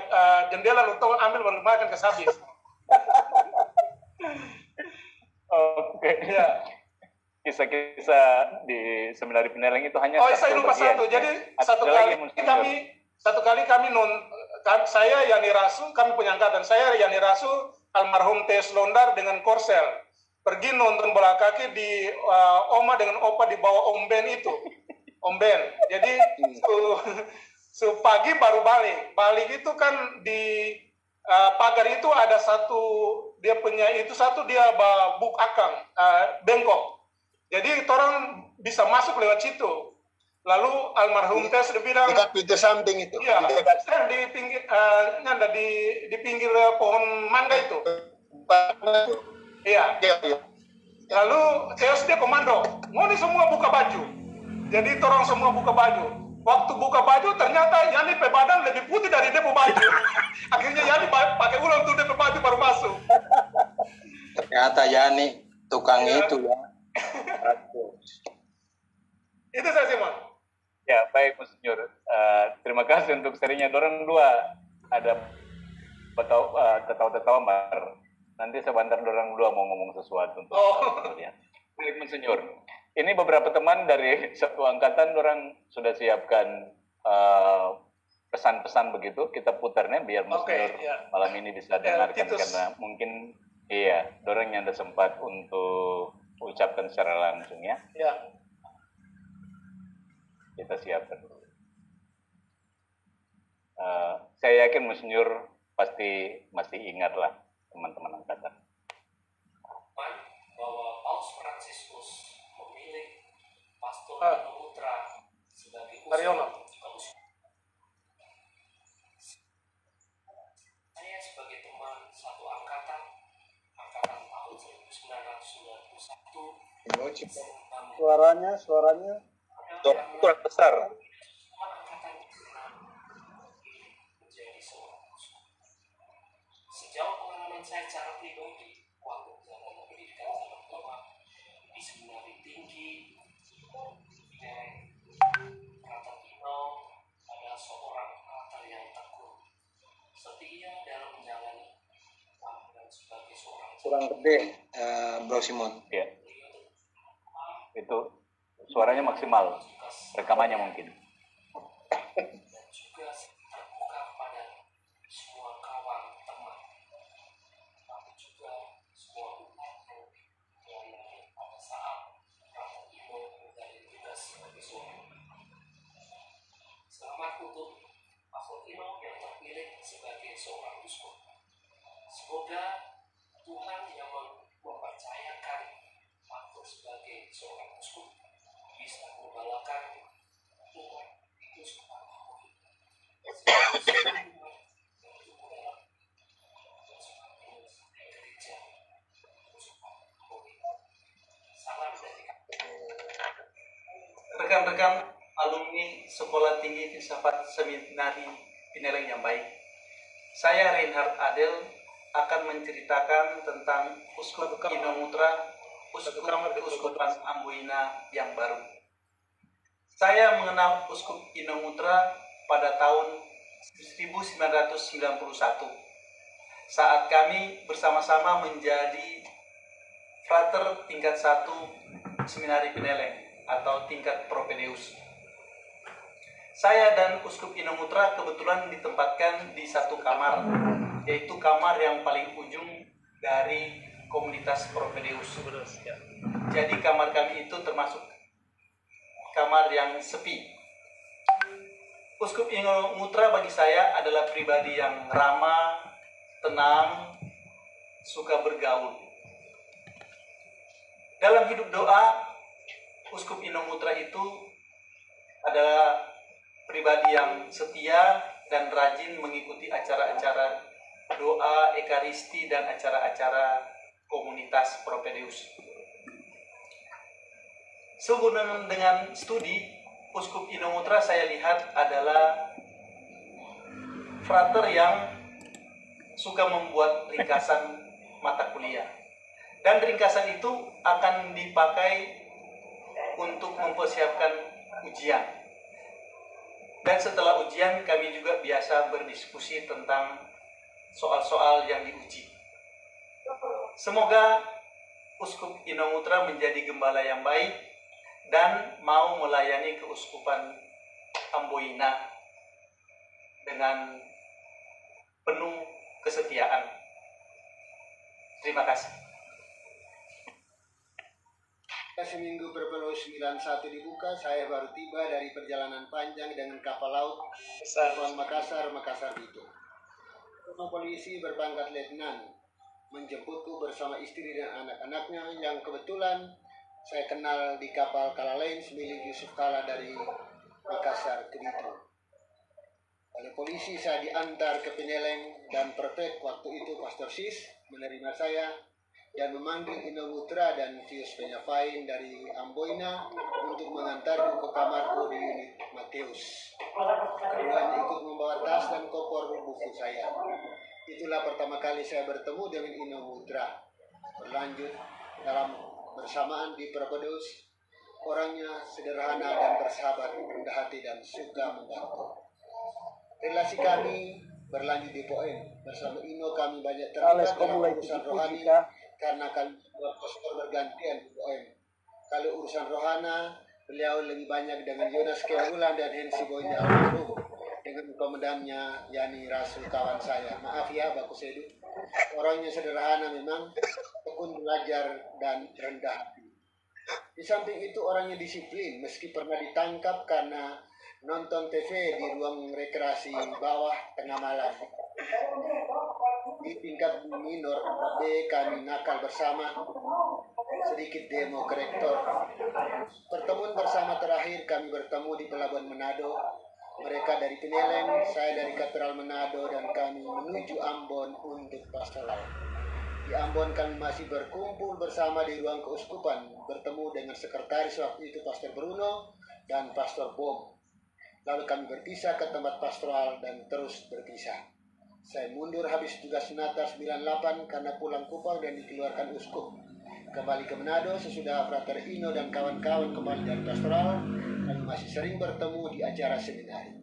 jendela lutung ambil baru makan ke habis. Oke. Ya. Kisah-kisah di seminari Peneleng itu hanya saya lupa satu. Jadi satu kali kami saya Yani Rasul, kami punya angkatan. Saya Yani Rasul, almarhum Teos Londar dengan Korsel. Pergi nonton bola kaki di Oma dengan Opa di bawah Om Ben itu. Om Ben. Jadi pagi baru balik. Balik itu kan di pagar itu ada satu, dia buk akang, bengkok. Jadi orang bisa masuk lewat situ. Lalu almarhum Tes dia bilang dekat pintu samping itu. Iya, saya di pinggir di pinggir pohon mangga itu. Iya. Lalu Teos dia komando, ngoni semua buka baju. Jadi orang semua buka baju. Waktu buka baju ternyata Yani pe badan lebih putih dari dia baju. Akhirnya Yani pakai ulang tuh dia baju baru masuk. Ternyata Yani tukang itu ya. Itu saya Simon. Ya, baik Monsinyur. Terima kasih untuk serinya. Dorang dua ada tertawa-tertawa Mar. Nanti sebentar dorang dua mau ngomong sesuatu untuk ya. Baik Monsinyur. Ini beberapa teman dari satu angkatan dorang sudah siapkan pesan-pesan begitu. Kita putarnya biar Monsinyur malam ini bisa dengarkan karena mungkin dorang yang ada sempat untuk ucapkan secara langsung ya. Ya. Kita siapkan dulu. Saya yakin Monsinyur pasti masih ingat lah teman-teman angkatan. Bahwa Paus Fransiskus memilih Pastor Putra sebagai saya sebagai teman satu angkatan tahun 1991. Suaranya kurang besar. Menjadi seorang sejauh pengalaman saya secara pribadi waktu zaman pendidikan zaman tua di seminari tinggi dan Frater Tino adalah seorang frater yang teguh setia dalam menjalani panggilan sebagai seorang Kurang gede, Bro Simon. Ya. Itu suaranya maksimal, rekamannya mungkin. dan juga terbuka pada semua kawan teman, tapi juga semua umat yang lahir pada saat Frater Tino dari tugas sebagai seorang. Selamat untuk Pastor Tino yang terpilih sebagai seorang uskup. Semoga Tuhan yang mempercayakan Pastor sebagai seorang uskup bisa menggalakan umat itu secara Salam rekan-rekan alumni Sekolah Tinggi Filsafat Seminari Pineleng yang baik. Saya Reinhard Adel akan menceritakan tentang Uskup Inomutra, Uskup Keuskupan Amboina yang baru. Saya mengenal Uskup Inomutra pada tahun 1991 saat kami bersama-sama menjadi frater tingkat 1 Seminari Pineleng atau tingkat Propedeus. Saya dan Uskup Inomutra kebetulan ditempatkan di satu kamar, yaitu kamar yang paling ujung dari komunitas Propedeus. Jadi kamar kami itu termasuk kamar yang sepi. Uskup Inomutra bagi saya adalah pribadi yang ramah, tenang, suka bergaul. Dalam hidup doa, Uskup Inomutra itu adalah pribadi yang setia dan rajin mengikuti acara-acara doa, ekaristi, dan acara-acara komunitas Propedeus. Sehubungan dengan studi, Uskup Inomutra saya lihat adalah frater yang suka membuat ringkasan mata kuliah. Dan ringkasan itu akan dipakai untuk mempersiapkan ujian. Dan setelah ujian kami juga biasa berdiskusi tentang soal-soal yang diuji. Semoga Uskup Inomutra menjadi gembala yang baik dan mau melayani Keuskupan Amboina dengan penuh kesetiaan. Terima kasih. Seminggu berpeluang 91 dibuka, saya baru tiba dari perjalanan panjang dengan kapal laut Pelabuhan Makassar Bitung. Polisi berpangkat letnan menjemputku bersama istri dan anak-anaknya yang kebetulan saya kenal di kapal Kala lain milik Yusuf Kala dari Makassar ke Bitung. Oleh polisi saya diantar ke Pineleng dan prefek waktu itu Pastor Sis menerima saya dan memanggil Inomutra dan Tius Penyapain dari Amboina untuk mengantarku ke kamarku di unit Mateus. Keduanya ikut membawa tas dan koper buku saya. Itulah pertama kali saya bertemu dengan Inomutra. Berlanjut dalam bersamaan di Propedeus, orangnya sederhana dan bersahabat, rendah hati dan suka membantu. Relasi kami berlanjut di Poem. Bersama Ino kami banyak terlibat dalam urusan rohani karena kami pastor bergantian di Poem. Kalau urusan rohana, beliau lebih banyak dengan Jonas Keulan dan Hensi Boynya almarhum dengan komandannya Yani Rasul kawan saya. Maaf ya Baku Sedu. Orangnya sederhana memang, tekun belajar dan rendah hati. Di samping itu orangnya disiplin meski pernah ditangkap karena nonton TV di ruang rekreasi bawah tengah malam. Di tingkat minor B kami nakal bersama, sedikit demo ke rektor. Pertemuan bersama terakhir kami bertemu di Pelabuhan Manado. Mereka dari Pineleng, saya dari Katedral Manado, dan kami menuju Ambon untuk pastoral. Di Ambon kami masih berkumpul bersama di ruang keuskupan, bertemu dengan sekretaris waktu itu Pastor Bruno dan Pastor Bom. Lalu kami berpisah ke tempat pastoral dan terus berpisah. Saya mundur habis tugas Natal 98 karena pulang Kupang dan dikeluarkan uskup. Kembali ke Manado sesudah Frater Ino dan kawan-kawan kembali dari pastoral, kami masih sering bertemu di acara seminari.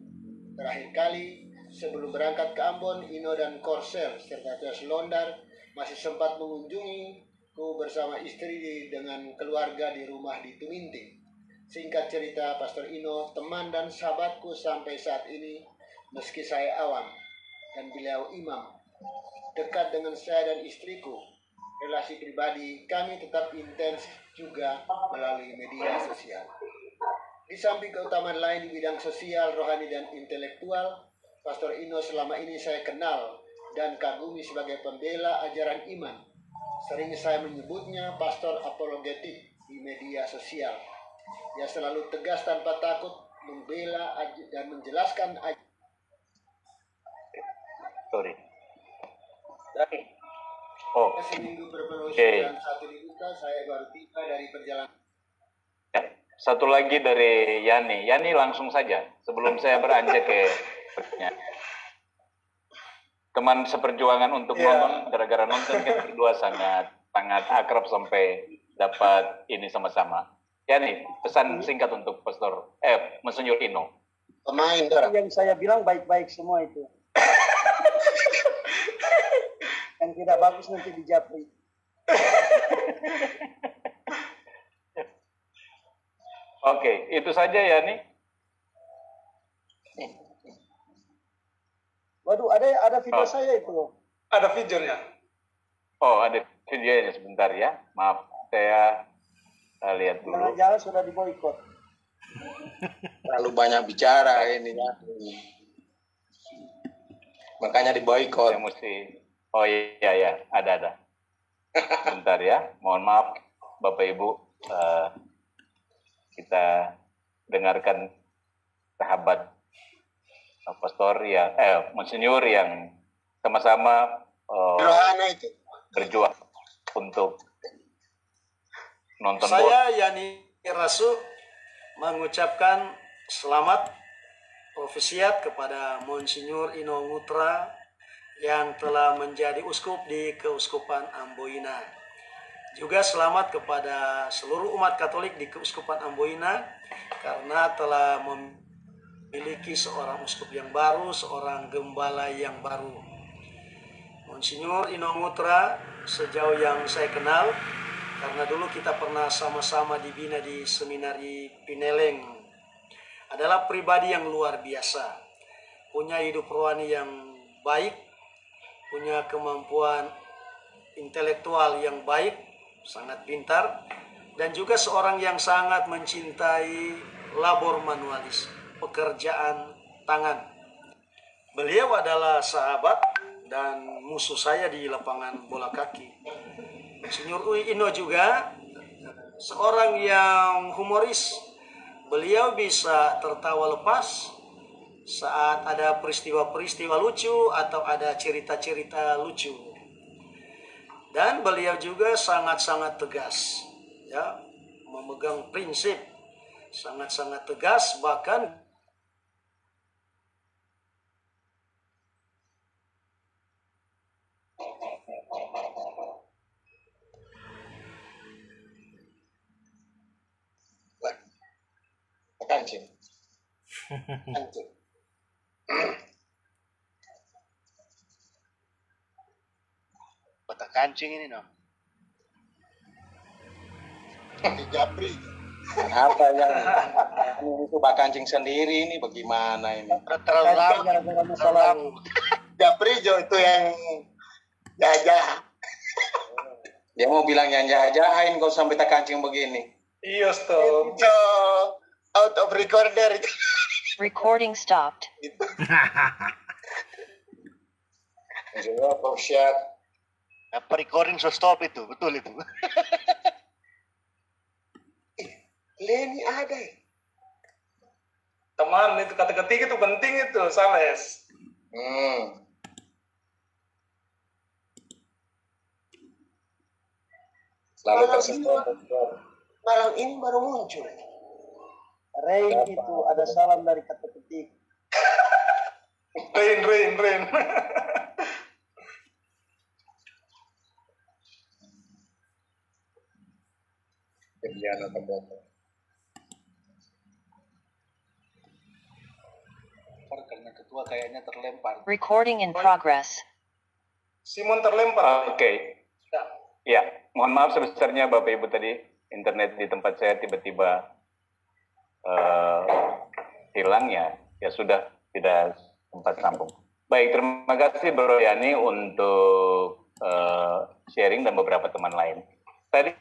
Terakhir kali sebelum berangkat ke Ambon, Ino dan Korser serta Tias Londar masih sempat mengunjungiku bersama istri dengan keluarga di rumah di Tuminting. Singkat cerita, Pastor Ino teman dan sahabatku sampai saat ini, meski saya awam dan beliau imam. Dekat dengan saya dan istriku, relasi pribadi kami tetap intens juga melalui media sosial. Di samping keutamaan lain di bidang sosial, rohani, dan intelektual, Pastor Ino selama ini saya kenal dan kagumi sebagai pembela ajaran iman. Sering saya menyebutnya pastor apologetik di media sosial. Dia selalu tegas tanpa takut membela dan menjelaskan seminggu berpeluang dan satu dibuka, saya baru tiba dari perjalanan. satu lagi dari Yani. Yani langsung saja sebelum saya beranjak ke berikutnya. Teman seperjuangan untuk nonton, gara-gara nonton kan berdua sangat akrab sampai dapat ini sama-sama. Yani, pesan singkat untuk Monsenyor Ino. Pemain yang saya bilang baik-baik semua itu. Yang tidak bagus nanti dijapri. Oke, itu saja ya nih. Waduh, ada video saya itu. Ada videonya. Oh, ada videonya sebentar ya. Maaf, saya lihat dulu. Jangan-jangan sudah diboikot. Terlalu banyak bicara ini ya. Makanya diboikot. Saya mesti. Oh iya, ada. Bentar ya. Mohon maaf, Bapak Ibu. Kita dengarkan sahabat pastor yang Monsenyor yang sama-sama berjuang untuk nonton. Saya Yani Rasu mengucapkan selamat profesiat kepada Monsenyor Ino Ngutra yang telah menjadi uskup di Keuskupan Amboina. Juga selamat kepada seluruh umat Katolik di Keuskupan Amboina karena telah memiliki seorang uskup yang baru, seorang gembala yang baru. Monsenyor Ino Ngutra sejauh yang saya kenal, karena dulu kita pernah sama-sama dibina di seminari Pineleng, adalah pribadi yang luar biasa, punya hidup rohani yang baik, punya kemampuan intelektual yang baik, sangat pintar, dan juga seorang yang sangat mencintai labor manualis, pekerjaan tangan. Beliau adalah sahabat dan musuh saya di lapangan bola kaki. Monsenyor Ino juga seorang yang humoris. Beliau bisa tertawa lepas saat ada peristiwa-peristiwa lucu atau ada cerita-cerita lucu. Dan beliau juga sangat-sangat tegas, ya, memegang prinsip, sangat-sangat tegas, bahkan kancing. Kotak kancing ini no. Japri. Apa yang ini tuh bak kancing sendiri ini bagaimana ini? Terlalu Japri Jo itu yang jajah. Dia mau bilang yang jahain kau sampai tak kancing begini. Iya, stop. So, out of recorder. Recording stopped. Juga siap. Apa recording so stop itu, betul itu. Leni ada. Teman, itu kata ketiga itu penting itu, Sales. Malam ini baru muncul. Rain itu ada salam dari kata ketik. Rain. Karena ketua kayaknya terlempar. Recording in progress. Simon terlempar. Oke. Ya, mohon maaf sebesarnya Bapak Ibu tadi internet di tempat saya tiba-tiba hilang ya sudah tidak sempat sambung. Baik, terima kasih Bro Yani untuk sharing dan beberapa teman lain. Tadi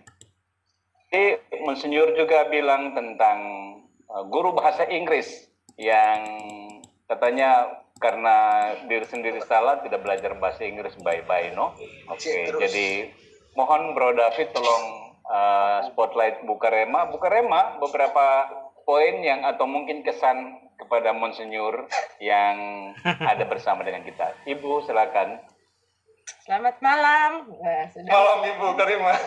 Monsenyor juga bilang tentang guru bahasa Inggris yang katanya karena diri sendiri salah tidak belajar bahasa Inggris baik-baik, no? Oke, jadi mohon Bro David tolong spotlight Bukarema beberapa poin yang atau mungkin kesan kepada Monsenyor yang ada bersama dengan kita. Ibu silakan. Selamat malam. Wah, sudah. Malam Ibu Karima.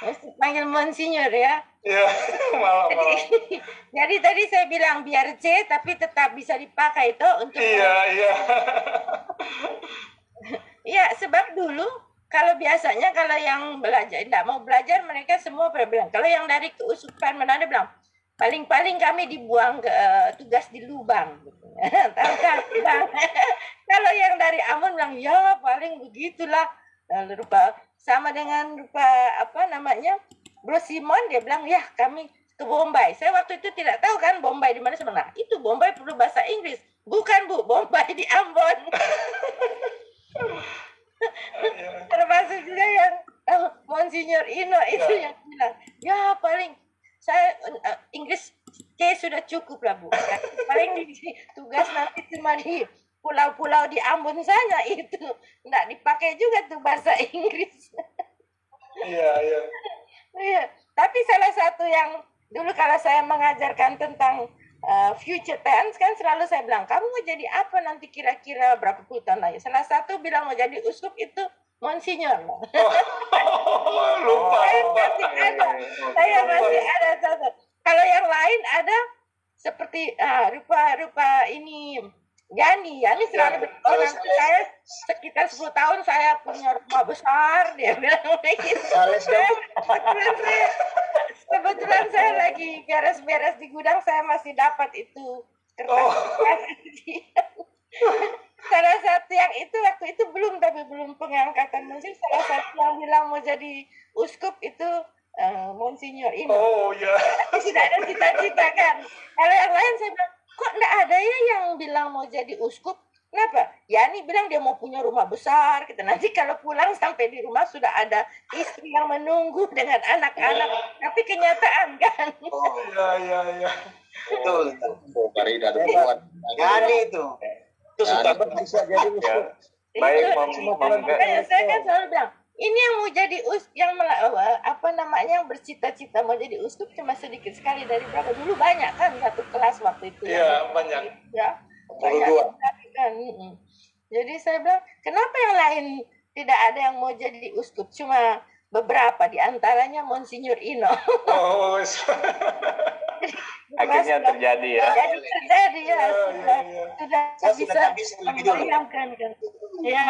Mesti panggil Monsinyur ya. Iya, malam. Jadi tadi saya bilang biar C tapi tetap bisa dipakai itu untuk. Iya. Iya, sebab dulu kalau biasanya kalau yang belajar tidak mau belajar mereka semua pernah bilang. Kalau yang dari keuskupan Manado bilang paling-paling kami dibuang ke tugas di lubang. Tahu kan? Kalau yang dari Ambon bilang ya paling begitulah. Rupa sama dengan rupa apa namanya Bro Simon, dia bilang ya kami ke Bombay. Saya waktu itu tidak tahu kan Bombay di mana sebenarnya. Itu Bombay perlu bahasa Inggris. Bukan Bu, Bombay di Ambon. Termasuk juga yang Monsinyur Ino itu yang bilang ya paling saya Inggris C sudah cukup lah Bu. Paling tugas nanti cuma di pulau-pulau di Ambon saja itu nggak dipakai juga tuh bahasa Inggris. Iya. Tapi salah satu yang dulu kalau saya mengajarkan tentang future tense kan selalu saya bilang kamu mau jadi apa nanti kira-kira berapa puluh tahun lagi. Salah satu bilang mau jadi uskup itu Monsinyur. Lupa. Saya masih ada satu. Kalau yang lain ada seperti rupa ini Yani selalu orang saya sekitar 10 tahun saya punya rumah besar, dia bilang begitu. Kebetulan saya lagi beres-beres di gudang, saya masih dapat itu kertas. Salah satu yang itu waktu itu belum pengangkatan musik, salah satu yang bilang mau jadi uskup itu Monsinyur Ino. Oh ya. Sudah ada cita-cita kan. Kalau yang lain saya bilang kok enggak ada ya yang bilang mau jadi uskup? Kenapa? Yani bilang dia mau punya rumah besar. Kita nanti kalau pulang sampai di rumah sudah ada istri yang menunggu dengan anak-anak. Tapi kenyataan kan? Oh iya. Betul. Farida ada buat. Yani itu. Itu sudah bisa jadi uskup. Baik, saya kan selalu bilang ini yang mau jadi yang bercita-cita mau jadi uskup cuma sedikit sekali dari berapa dulu banyak kan satu kelas waktu itu. Iya, banyak. Ya, banyak kan. Jadi saya bilang kenapa yang lain tidak ada yang mau jadi uskup, cuma beberapa di antaranya Monsinyur Ino. Oh, akhirnya terjadi ya. Terjadi ya. Sudah bisa membayangkan kan. Ya.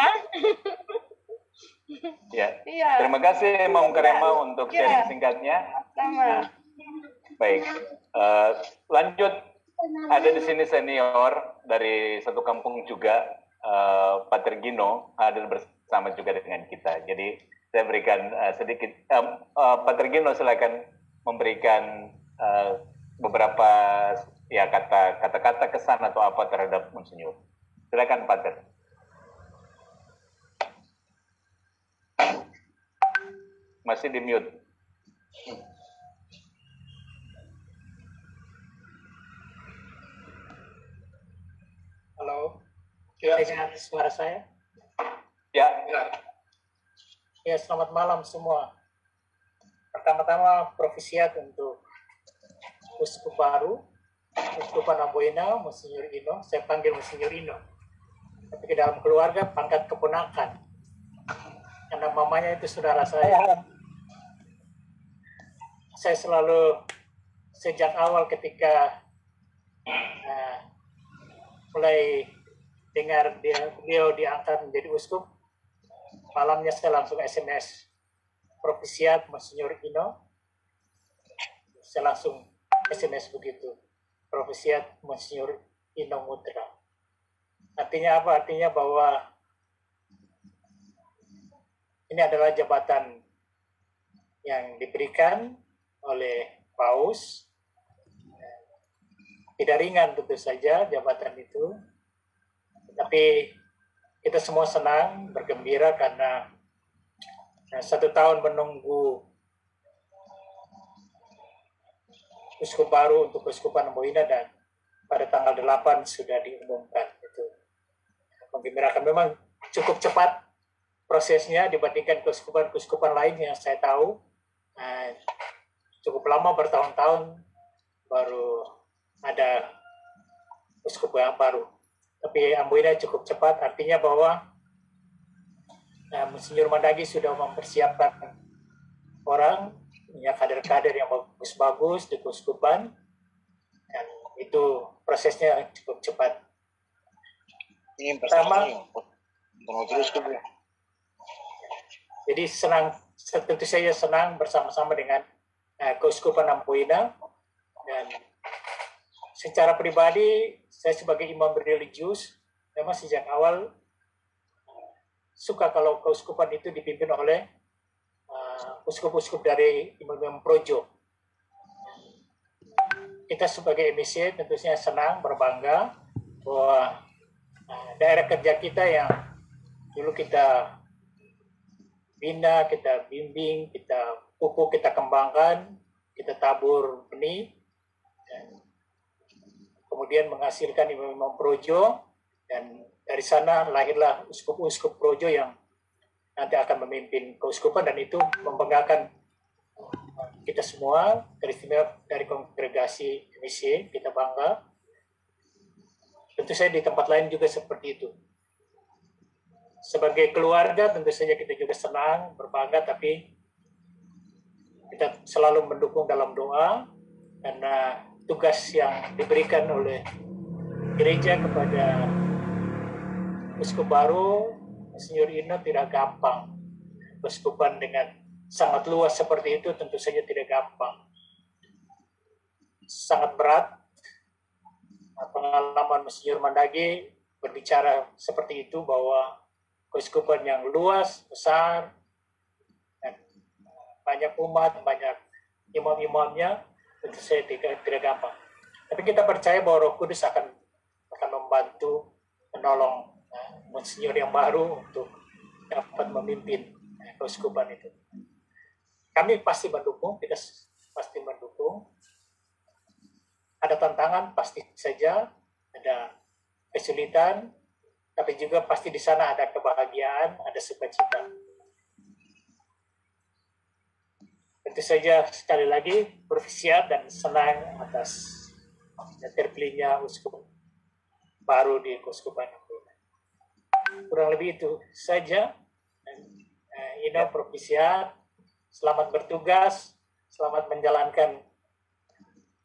Ya. Terima kasih Mam Karema untuk sharing singkatnya. Sama. Baik. Lanjut, ada di sini senior dari satu kampung juga, Pater Gino hadir bersama juga dengan kita. Jadi saya berikan sedikit, Pater Gino silakan memberikan beberapa ya kata-kata kesan atau apa terhadap Monsinyur. Silakan Pater. Masih di mute. Halo, dengar suara saya? Ya. Ya, selamat malam semua. Pertama-tama provisiat untuk uskup baru, Uskupan Amboina, Monsinyur Ino. Saya panggil Monsinyur Ino. Tapi ke dalam keluarga pangkat keponakan. Karena mamanya itu saudara saya. Saya selalu sejak awal ketika mulai dengar beliau diangkat menjadi uskup, malamnya saya langsung SMS provisiat Monsinyur Ino. Saya langsung SMS begitu, provisiat Monsinyur Ino Ngutra. Artinya apa? Artinya bahwa ini adalah jabatan yang diberikan oleh Paus. Tidak ringan tentu saja jabatan itu. Tapi kita semua senang, bergembira karena 1 tahun menunggu uskup baru untuk Keuskupan Amboina dan pada tanggal 8 sudah diumumkan. Itu menggembirakan. Memang cukup cepat prosesnya dibandingkan keuskupan lain yang saya tahu. Cukup lama, bertahun-tahun baru ada uskup yang baru. Tapi Amboina cukup cepat, artinya bahwa Monsinyur Mandagi sudah mempersiapkan orang, ya kader-kader yang bagus-bagus di keuskupan, dan itu prosesnya cukup cepat. Pertama, jadi tentu saja senang bersama-sama dengan Keuskupan Amboina, dan secara pribadi saya sebagai imam religius memang sejak awal suka kalau keuskupan itu dipimpin oleh uskup-uskup dari imam-imam projo. Kita sebagai MIC tentunya senang, berbangga bahwa daerah kerja kita yang dulu kita bina, kita bimbing, kita pupuk, kita kembangkan, kita tabur benih, dan kemudian menghasilkan imam-imam projo, dan dari sana lahirlah uskup-uskup projo yang nanti akan memimpin keuskupan, dan itu membanggakan kita semua, dari kongregasi MIC, kita bangga. Tentu saja di tempat lain juga seperti itu. Sebagai keluarga tentu saja kita juga senang, berbangga, tapi kita selalu mendukung dalam doa, karena tugas yang diberikan oleh gereja kepada uskup baru, Monsinyur Ino, tidak gampang. Keuskupan dengan sangat luas seperti itu tentu saja tidak gampang. Sangat berat. Pengalaman Monsinyur Mandagi berbicara seperti itu, bahwa keuskupan yang luas, besar, dan banyak umat, banyak imam-imamnya, tentu saja tidak gampang. Tapi kita percaya bahwa Roh Kudus akan membantu, menolong Monsinyur yang baru untuk dapat memimpin keuskupan itu. Kami pasti mendukung, kita pasti mendukung. Ada tantangan pasti saja, ada kesulitan, tapi juga pasti di sana ada kebahagiaan, ada sukacita. Tentu saja sekali lagi bersiap dan senang atas terpilihnya uskup baru di keuskupan. Kurang lebih itu saja. Ino propisiat, selamat bertugas, selamat menjalankan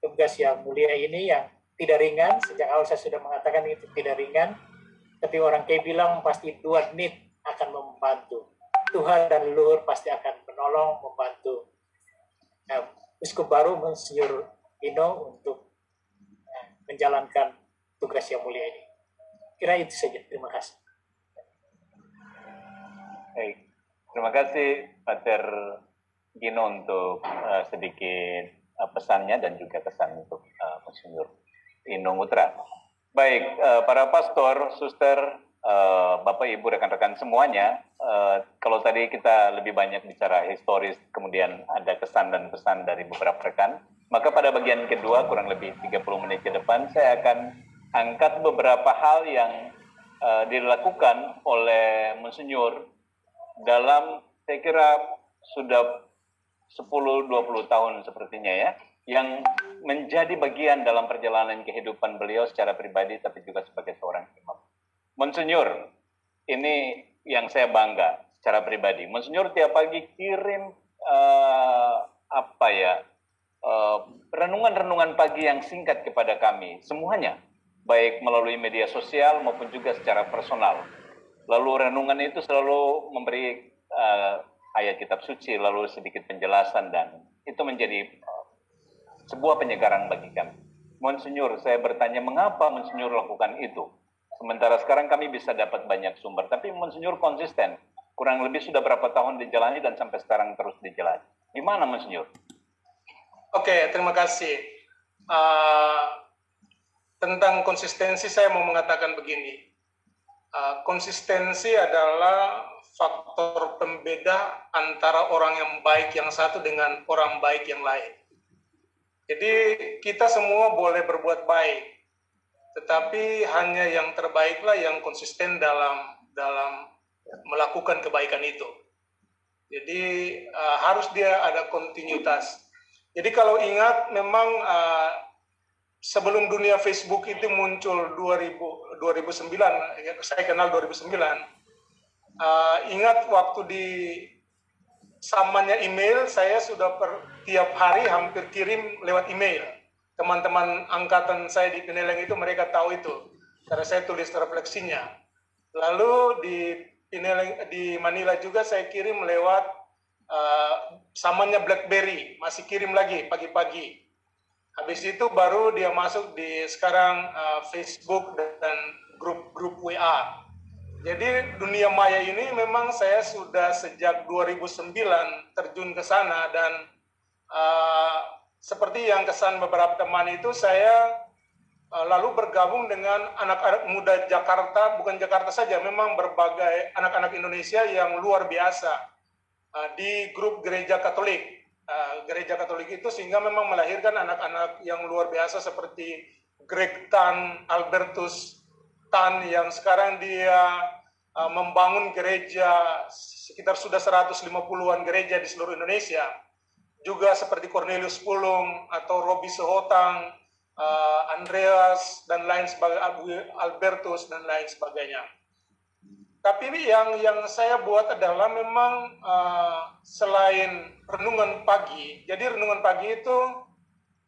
tugas yang mulia ini yang tidak ringan. Sejak awal saya sudah mengatakan itu tidak ringan. Tapi orang kayak bilang pasti Tuhan akan membantu. Tuhan dan leluhur pasti akan menolong, membantu uskup baru Monsinyur Ino untuk menjalankan tugas yang mulia ini. Kira itu saja. Terima kasih. Baik. Terima kasih Pater Gino untuk sedikit pesannya dan juga kesan untuk Monsinyur Ino Ngutra. Baik, para pastor, suster, Bapak, Ibu, rekan-rekan semuanya, kalau tadi kita lebih banyak bicara historis, kemudian ada kesan dan pesan dari beberapa rekan, maka pada bagian kedua, kurang lebih 30 menit ke depan, saya akan angkat beberapa hal yang dilakukan oleh Monsinyur dalam, saya kira, sudah 10-20 tahun sepertinya ya, yang menjadi bagian dalam perjalanan kehidupan beliau secara pribadi, tapi juga sebagai seorang imam. Monsinyur, ini yang saya bangga secara pribadi. Monsinyur tiap pagi kirim renungan-renungan pagi yang singkat kepada kami, semuanya, baik melalui media sosial maupun juga secara personal. Lalu renungan itu selalu memberi ayat kitab suci, lalu sedikit penjelasan, dan itu menjadi sebuah penyegaran bagi kami. Monsinyur, saya bertanya mengapa Monsinyur lakukan itu? Sementara sekarang kami bisa dapat banyak sumber, tapi Monsinyur konsisten. Kurang lebih sudah berapa tahun dijalani dan sampai sekarang terus dijalani. Gimana Monsinyur? Oke, terima kasih. Tentang konsistensi saya mau mengatakan begini. Konsistensi adalah faktor pembeda antara orang yang baik yang satu dengan orang baik yang lain. Jadi kita semua boleh berbuat baik, tetapi hanya yang terbaiklah yang konsisten dalam melakukan kebaikan itu. Jadi harus dia ada kontinuitas. Jadi kalau ingat, memang sebelum dunia Facebook itu muncul 2009, saya kenal 2009, ingat waktu di zamannya email, saya sudah tiap hari hampir kirim lewat email. Teman-teman angkatan saya di Pineleng itu mereka tahu itu, karena saya tulis refleksinya. Lalu di Manila juga saya kirim lewat zamannya BlackBerry, masih kirim lagi pagi-pagi. Habis itu baru dia masuk di sekarang Facebook dan grup-grup WA. Jadi dunia maya ini memang saya sudah sejak 2009 terjun ke sana, dan seperti yang kesan beberapa teman itu, saya lalu bergabung dengan anak-anak muda Jakarta, bukan Jakarta saja, memang berbagai anak-anak Indonesia yang luar biasa di grup gereja Katolik. Gereja Katolik itu sehingga memang melahirkan anak-anak yang luar biasa seperti Greg Tan, Albertus Tan, yang sekarang dia membangun gereja sekitar sudah 150-an gereja di seluruh Indonesia. Juga seperti Cornelius Pulung atau Robi Sehotang, Andreas dan lain sebagainya, Albertus dan lain sebagainya. Tapi yang saya buat adalah memang selain renungan pagi. Jadi renungan pagi itu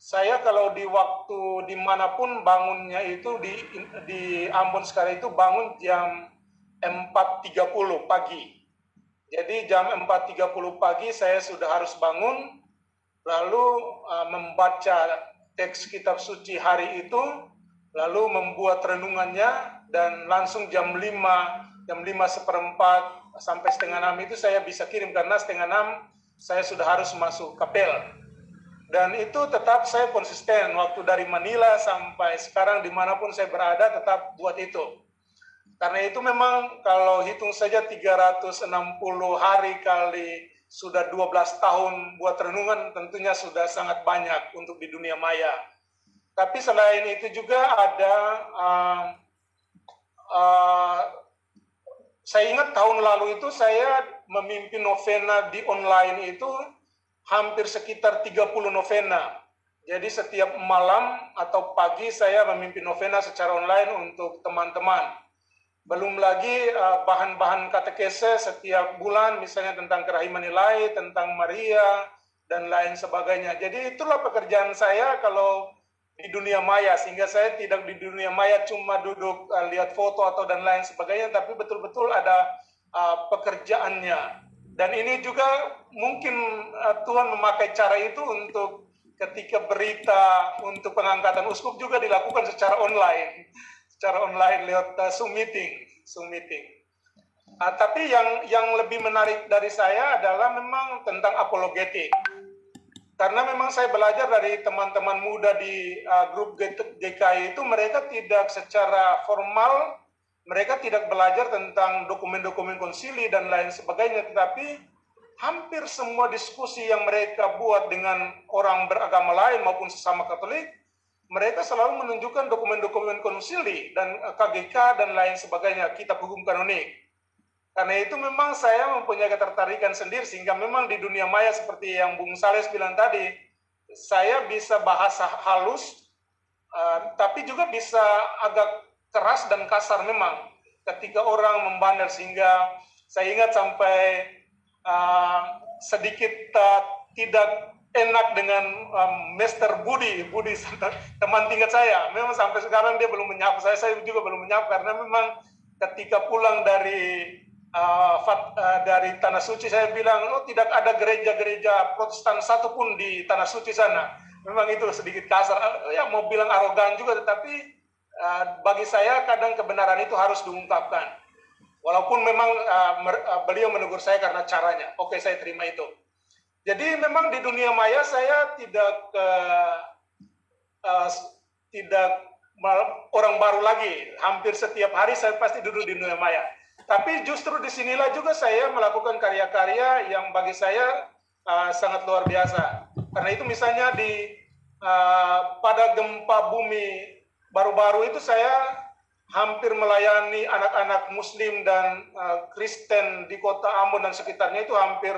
saya kalau di waktu dimanapun bangunnya itu di Ambon sekarang itu bangun jam 4.30 pagi. Jadi jam 4.30 pagi saya sudah harus bangun, lalu membaca teks kitab suci hari itu, lalu membuat renungannya, dan langsung jam 5:45 sampai setengah 6 itu saya bisa kirim, karena setengah 6 saya sudah harus masuk kapel. Dan itu tetap saya konsisten, waktu dari Manila sampai sekarang dimanapun saya berada tetap buat itu. Karena itu memang kalau hitung saja 360 hari kali sudah 12 tahun buat renungan, tentunya sudah sangat banyak untuk di dunia maya. Tapi selain itu juga ada, saya ingat tahun lalu itu saya memimpin novena di online itu hampir sekitar 30 novena. Jadi setiap malam atau pagi saya memimpin novena secara online untuk teman-teman. Belum lagi bahan-bahan katekese setiap bulan, misalnya tentang kerahiman ilahi, tentang Maria, dan lain sebagainya. Jadi itulah pekerjaan saya kalau di dunia maya, sehingga saya tidak di dunia maya cuma duduk lihat foto atau dan lain sebagainya, tapi betul-betul ada pekerjaannya. Dan ini juga mungkin Tuhan memakai cara itu untuk ketika berita untuk pengangkatan uskup juga dilakukan secara online lewat Zoom meeting. Tapi yang lebih menarik dari saya adalah memang tentang apologetik. Karena memang saya belajar dari teman-teman muda di grup GKI itu, mereka tidak secara formal, mereka tidak belajar tentang dokumen-dokumen konsili dan lain sebagainya, tetapi hampir semua diskusi yang mereka buat dengan orang beragama lain maupun sesama Katolik, mereka selalu menunjukkan dokumen-dokumen konsili dan KGK dan lain sebagainya, kitab hukum kanonik. Karena itu memang saya mempunyai ketertarikan sendiri, sehingga memang di dunia maya seperti yang Bung Sales bilang tadi, saya bisa bahasa halus, tapi juga bisa agak keras dan kasar memang ketika orang membanner, sehingga saya ingat sampai sedikit tidak enak dengan Mr. Budi teman tingkat saya. Memang sampai sekarang dia belum menyapa saya juga belum menyapa, karena memang ketika pulang dari Tanah Suci saya bilang, oh tidak ada gereja-gereja Protestan satupun di Tanah Suci sana. Memang itu sedikit kasar, ya mau bilang arogan juga, tetapi bagi saya kadang kebenaran itu harus diungkapkan. Walaupun memang beliau menegur saya karena caranya. Oke, saya terima itu. Jadi memang di dunia maya saya tidak orang baru lagi. Hampir setiap hari saya pasti duduk di dunia maya. Tapi justru disinilah juga saya melakukan karya-karya yang bagi saya sangat luar biasa. Karena itu misalnya pada gempa bumi baru-baru itu saya hampir melayani anak-anak Muslim dan Kristen di kota Ambon dan sekitarnya itu hampir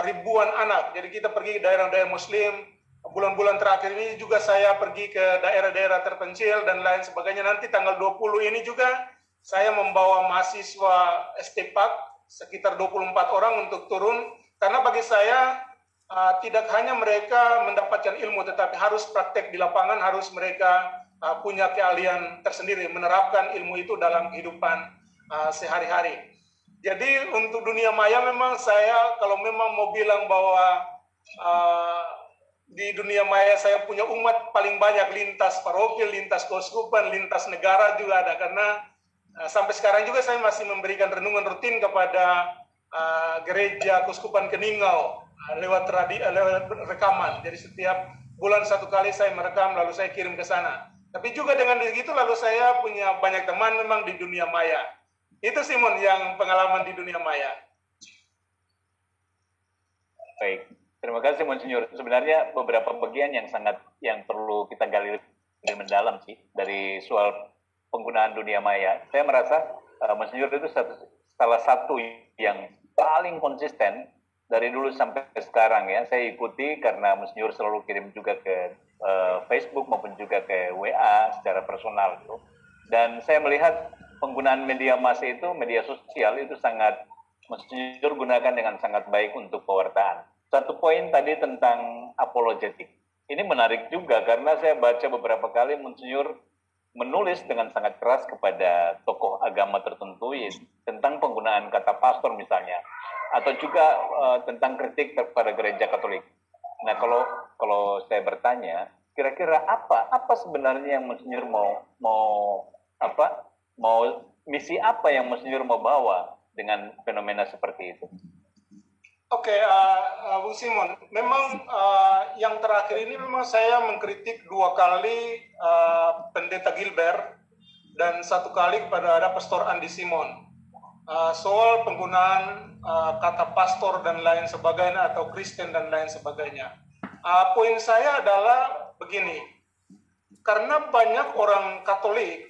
ribuan anak. Jadi kita pergi ke daerah-daerah Muslim. Bulan-bulan terakhir ini juga saya pergi ke daerah-daerah terpencil dan lain sebagainya. Nanti tanggal 20 ini juga saya membawa mahasiswa STPAK sekitar 24 orang untuk turun, karena bagi saya tidak hanya mereka mendapatkan ilmu, tetapi harus praktek di lapangan, harus mereka punya keahlian tersendiri, menerapkan ilmu itu dalam kehidupan sehari-hari. Jadi untuk dunia maya memang saya, kalau memang mau bilang bahwa di dunia maya saya punya umat paling banyak, lintas paroki, lintas keuskupan, lintas negara juga ada, karena sampai sekarang juga saya masih memberikan renungan rutin kepada gereja Keuskupan Keningau lewat rekaman. Jadi setiap bulan satu kali saya merekam lalu saya kirim ke sana. Tapi juga dengan begitu lalu saya punya banyak teman memang di dunia maya. Itu Simon yang pengalaman di dunia maya. Baik, terima kasih Monsinyur. Sebenarnya beberapa bagian yang perlu kita gali lebih mendalam sih dari soal penggunaan dunia maya. Saya merasa Monsinyur itu salah satu yang paling konsisten dari dulu sampai sekarang ya. Saya ikuti karena Monsinyur selalu kirim juga ke Facebook maupun juga ke WA secara personal itu. Dan saya melihat penggunaan media massa itu, media sosial itu sangat Monsinyur gunakan dengan sangat baik untuk pewartaan. Satu poin tadi tentang apologetik. Ini menarik juga karena saya baca beberapa kali Monsinyur menulis dengan sangat keras kepada tokoh agama tertentu tentang penggunaan kata pastor misalnya, atau juga tentang kritik kepada gereja Katolik. Nah, kalau saya bertanya, kira-kira apa sebenarnya yang Monsinyur mau misi apa yang Monsinyur mau bawa dengan fenomena seperti itu? Oke, Bung Simon, memang yang terakhir ini memang saya mengkritik 2 kali Pendeta Gilbert dan 1 kali kepada ada Pastor Andi Simon soal penggunaan kata pastor dan lain sebagainya atau Kristen dan lain sebagainya. Poin saya adalah begini, karena banyak orang Katolik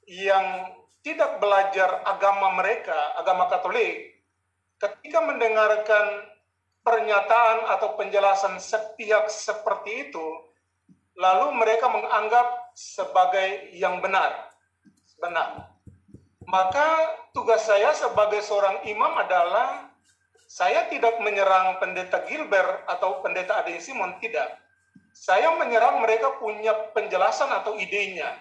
yang tidak belajar agama mereka, agama Katolik, ketika mendengarkan pernyataan atau penjelasan sepihak seperti itu, lalu mereka menganggap sebagai yang benar. Maka tugas saya sebagai seorang imam adalah saya tidak menyerang Pendeta Gilbert atau Pendeta Adi Simon, tidak. Saya menyerang mereka punya penjelasan atau idenya.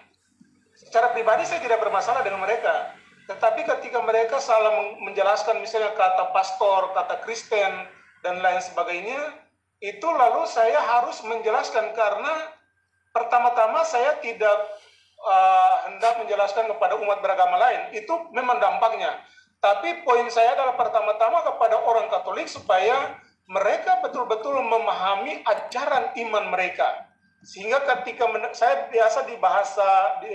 Secara pribadi saya tidak bermasalah dengan mereka. Tetapi ketika mereka salah menjelaskan misalnya kata pastor, kata Kristen, dan lain sebagainya, itu lalu saya harus menjelaskan karena pertama-tama saya tidak hendak menjelaskan kepada umat beragama lain. Itu memang dampaknya. Tapi poin saya adalah pertama-tama kepada orang Katolik supaya mereka betul-betul memahami ajaran iman mereka. Sehingga ketika saya biasa di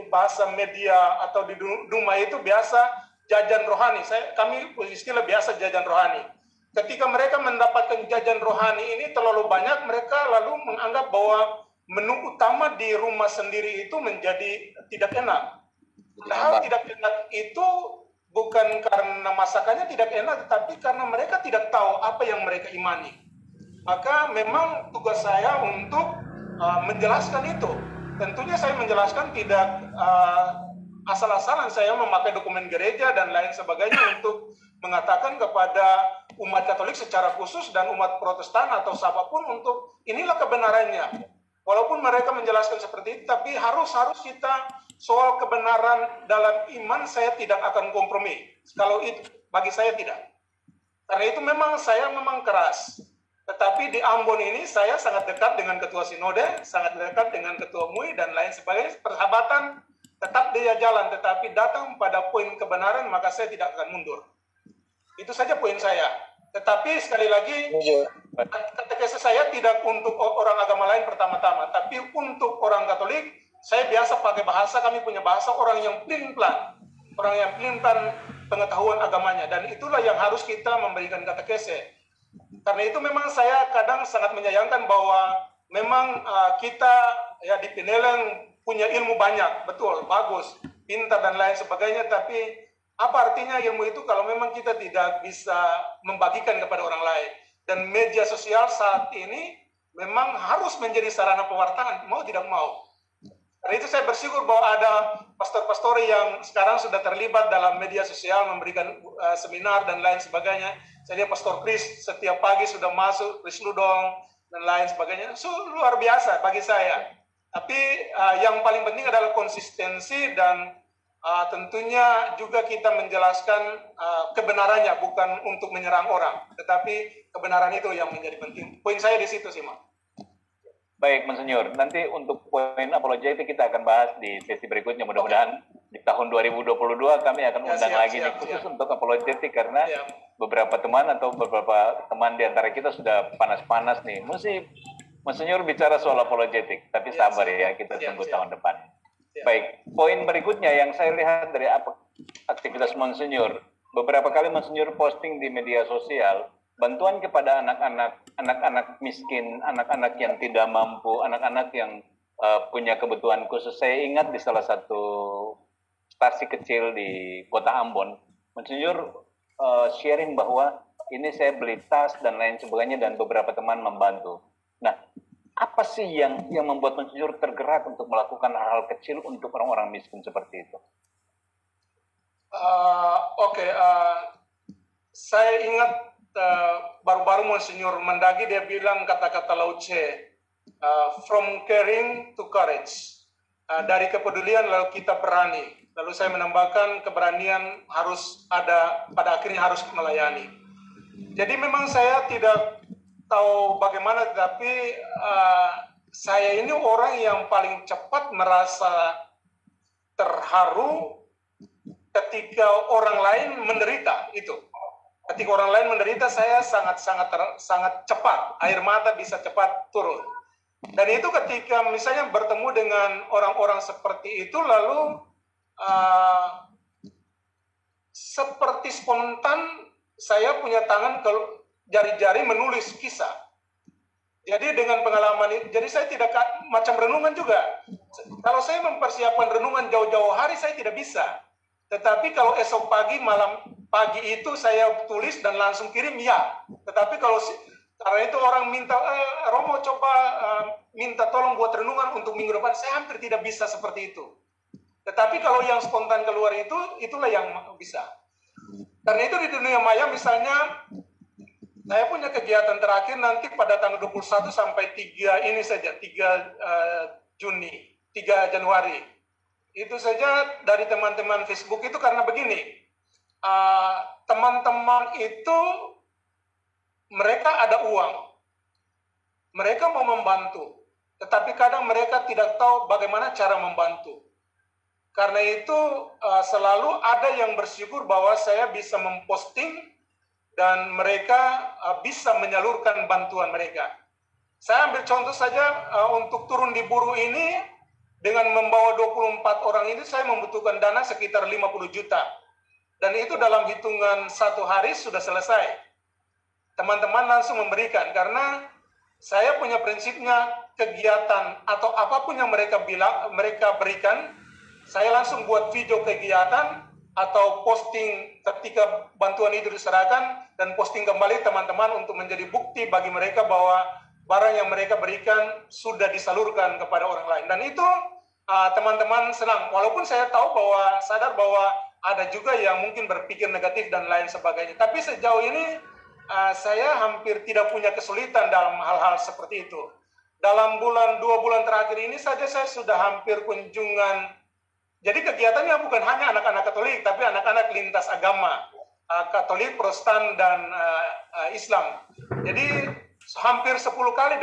bahasa media atau di Duma itu biasa jajan rohani. Kami istilah biasa jajan rohani. Ketika mereka mendapatkan jajan rohani ini terlalu banyak, mereka lalu menganggap bahwa menu utama di rumah sendiri itu menjadi tidak enak. Padahal tidak enak itu bukan karena masakannya tidak enak, tetapi karena mereka tidak tahu apa yang mereka imani. Maka memang tugas saya untuk menjelaskan itu. Tentunya saya menjelaskan tidak asal-asalan saya memakai dokumen gereja dan lain sebagainya untuk mengatakan kepada umat Katolik secara khusus dan umat Protestan atau siapapun untuk inilah kebenarannya. Walaupun mereka menjelaskan seperti itu, tapi harus kita soal kebenaran dalam iman saya tidak akan kompromi. Kalau itu bagi saya tidak. Karena itu memang saya memang keras. Tetapi di Ambon ini saya sangat dekat dengan Ketua Sinode, sangat dekat dengan Ketua MUI dan lain sebagainya. Persahabatan tetap dia jalan, tetapi datang pada poin kebenaran maka saya tidak akan mundur. Itu saja poin saya. Tetapi sekali lagi, katekese saya tidak untuk orang agama lain pertama-tama, tapi untuk orang Katolik, saya biasa pakai bahasa, kami punya bahasa orang yang pelin-pelan, pengetahuan agamanya, dan itulah yang harus kita memberikan katekese. Karena itu memang saya kadang sangat menyayangkan bahwa memang kita ya di Pineleng punya ilmu banyak, betul, bagus, pintar dan lain sebagainya, tapi apa artinya ilmu itu kalau memang kita tidak bisa membagikan kepada orang lain? Dan media sosial saat ini memang harus menjadi sarana pewartaan, mau tidak mau. Karena itu saya bersyukur bahwa ada pastor-pastor yang sekarang sudah terlibat dalam media sosial, memberikan seminar dan lain sebagainya. Saya lihat Pastor Chris setiap pagi sudah masuk, Chris Ludong dan lain sebagainya. Luar biasa bagi saya. Tapi yang paling penting adalah konsistensi dan tentunya juga kita menjelaskan kebenarannya, bukan untuk menyerang orang, tetapi kebenaran itu yang menjadi penting. Poin saya di situ sih, Mak. Baik, Monsinyur. Nanti untuk poin apologetik kita akan bahas di sesi berikutnya. Mudah-mudahan di tahun 2022 kami akan undang lagi nih khusus untuk apologetik karena beberapa teman di antara kita sudah panas-panas nih. Monsinyur bicara soal apologetik, tapi sabar ya, kita tunggu tahun depan. Baik, poin berikutnya yang saya lihat dari aktivitas Monsinyur, beberapa kali Monsinyur posting di media sosial bantuan kepada anak-anak miskin, anak-anak yang tidak mampu, anak-anak yang punya kebutuhan khusus. Saya ingat di salah satu stasi kecil di kota Ambon, Monsinyur sharing bahwa ini saya beli tas dan lain sebagainya dan beberapa teman membantu. Nah, apa sih yang membuat Monsinyur tergerak untuk melakukan hal-hal kecil untuk orang-orang miskin seperti itu? Saya ingat baru-baru Monsinyur Mendagi dia bilang kata-kata Lauce, from caring to courage, dari kepedulian lalu kita berani. Lalu saya menambahkan keberanian harus ada, pada akhirnya harus melayani. Jadi memang saya tidak tahu bagaimana, tetapi saya ini orang yang paling cepat merasa terharu ketika orang lain menderita itu. Ketika orang lain menderita, saya sangat cepat, air mata bisa cepat turun. Dan itu ketika misalnya bertemu dengan orang-orang seperti itu, lalu seperti spontan saya punya tangan ke jari-jari menulis kisah. Jadi dengan pengalaman itu, jadi saya tidak macam renungan juga. Kalau saya mempersiapkan renungan jauh-jauh hari, saya tidak bisa. Tetapi kalau esok pagi itu saya tulis dan langsung kirim, ya. Tetapi karena itu orang minta, Romo coba minta tolong buat renungan untuk minggu depan, saya hampir tidak bisa seperti itu. Tetapi kalau yang spontan keluar itu, itulah yang bisa. Karena itu di dunia maya misalnya, saya punya kegiatan terakhir nanti pada tanggal 21 sampai 3 ini saja, 3 Januari. Itu saja dari teman-teman Facebook itu karena begini, teman-teman itu mereka ada uang, mereka mau membantu, tetapi kadang mereka tidak tahu bagaimana cara membantu. Karena itu selalu ada yang bersyukur bahwa saya bisa memposting dan mereka bisa menyalurkan bantuan mereka. Saya ambil contoh saja untuk turun di Buru ini, dengan membawa 24 orang ini saya membutuhkan dana sekitar 50 juta. Dan itu dalam hitungan 1 hari sudah selesai. Teman-teman langsung memberikan, karena saya punya prinsipnya kegiatan atau apapun yang mereka berikan, saya langsung buat video kegiatan atau posting ketika bantuan itu diserahkan, dan posting kembali teman-teman untuk menjadi bukti bagi mereka bahwa barang yang mereka berikan sudah disalurkan kepada orang lain. Dan itu teman-teman senang, walaupun saya tahu sadar bahwa ada juga yang mungkin berpikir negatif dan lain sebagainya. Tapi sejauh ini saya hampir tidak punya kesulitan dalam hal-hal seperti itu. Dalam 2 bulan terakhir ini saja saya sudah hampir kunjungan. Jadi kegiatannya bukan hanya anak-anak Katolik, tapi anak-anak lintas agama, Katolik, Protestan, dan Islam. Jadi hampir 10 kali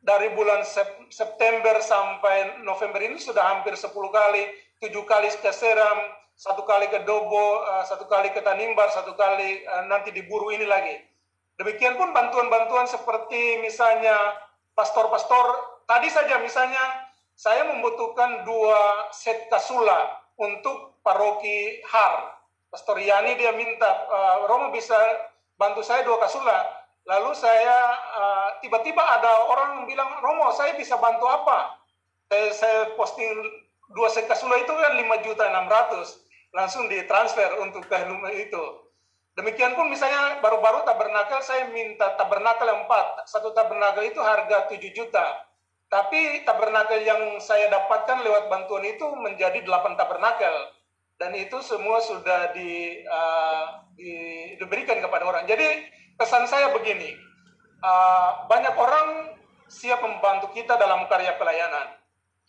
dari bulan September sampai November ini sudah hampir 10 kali, 7 kali ke Seram, 1 kali ke Dobo, 1 kali ke Tanimbar, 1 kali nanti di Buru ini lagi. Demikian pun bantuan-bantuan seperti misalnya pastor-pastor, tadi saja misalnya saya membutuhkan 2 set kasula untuk paroki Har. Pastor Yani dia minta, Romo bisa bantu saya 2 kasula. Lalu saya tiba-tiba ada orang yang bilang, Romo saya bisa bantu apa? Saya posting 2 set kasula itu kan 5.600.000, langsung ditransfer untuk ke itu. Demikian pun misalnya baru-baru tabernakel, saya minta tabernakel 4. 1 tabernakel itu harga 7 juta. Tapi tabernakel yang saya dapatkan lewat bantuan itu menjadi 8 tabernakel. Dan itu semua sudah diberikan kepada orang. Jadi pesan saya begini, banyak orang siap membantu kita dalam karya pelayanan.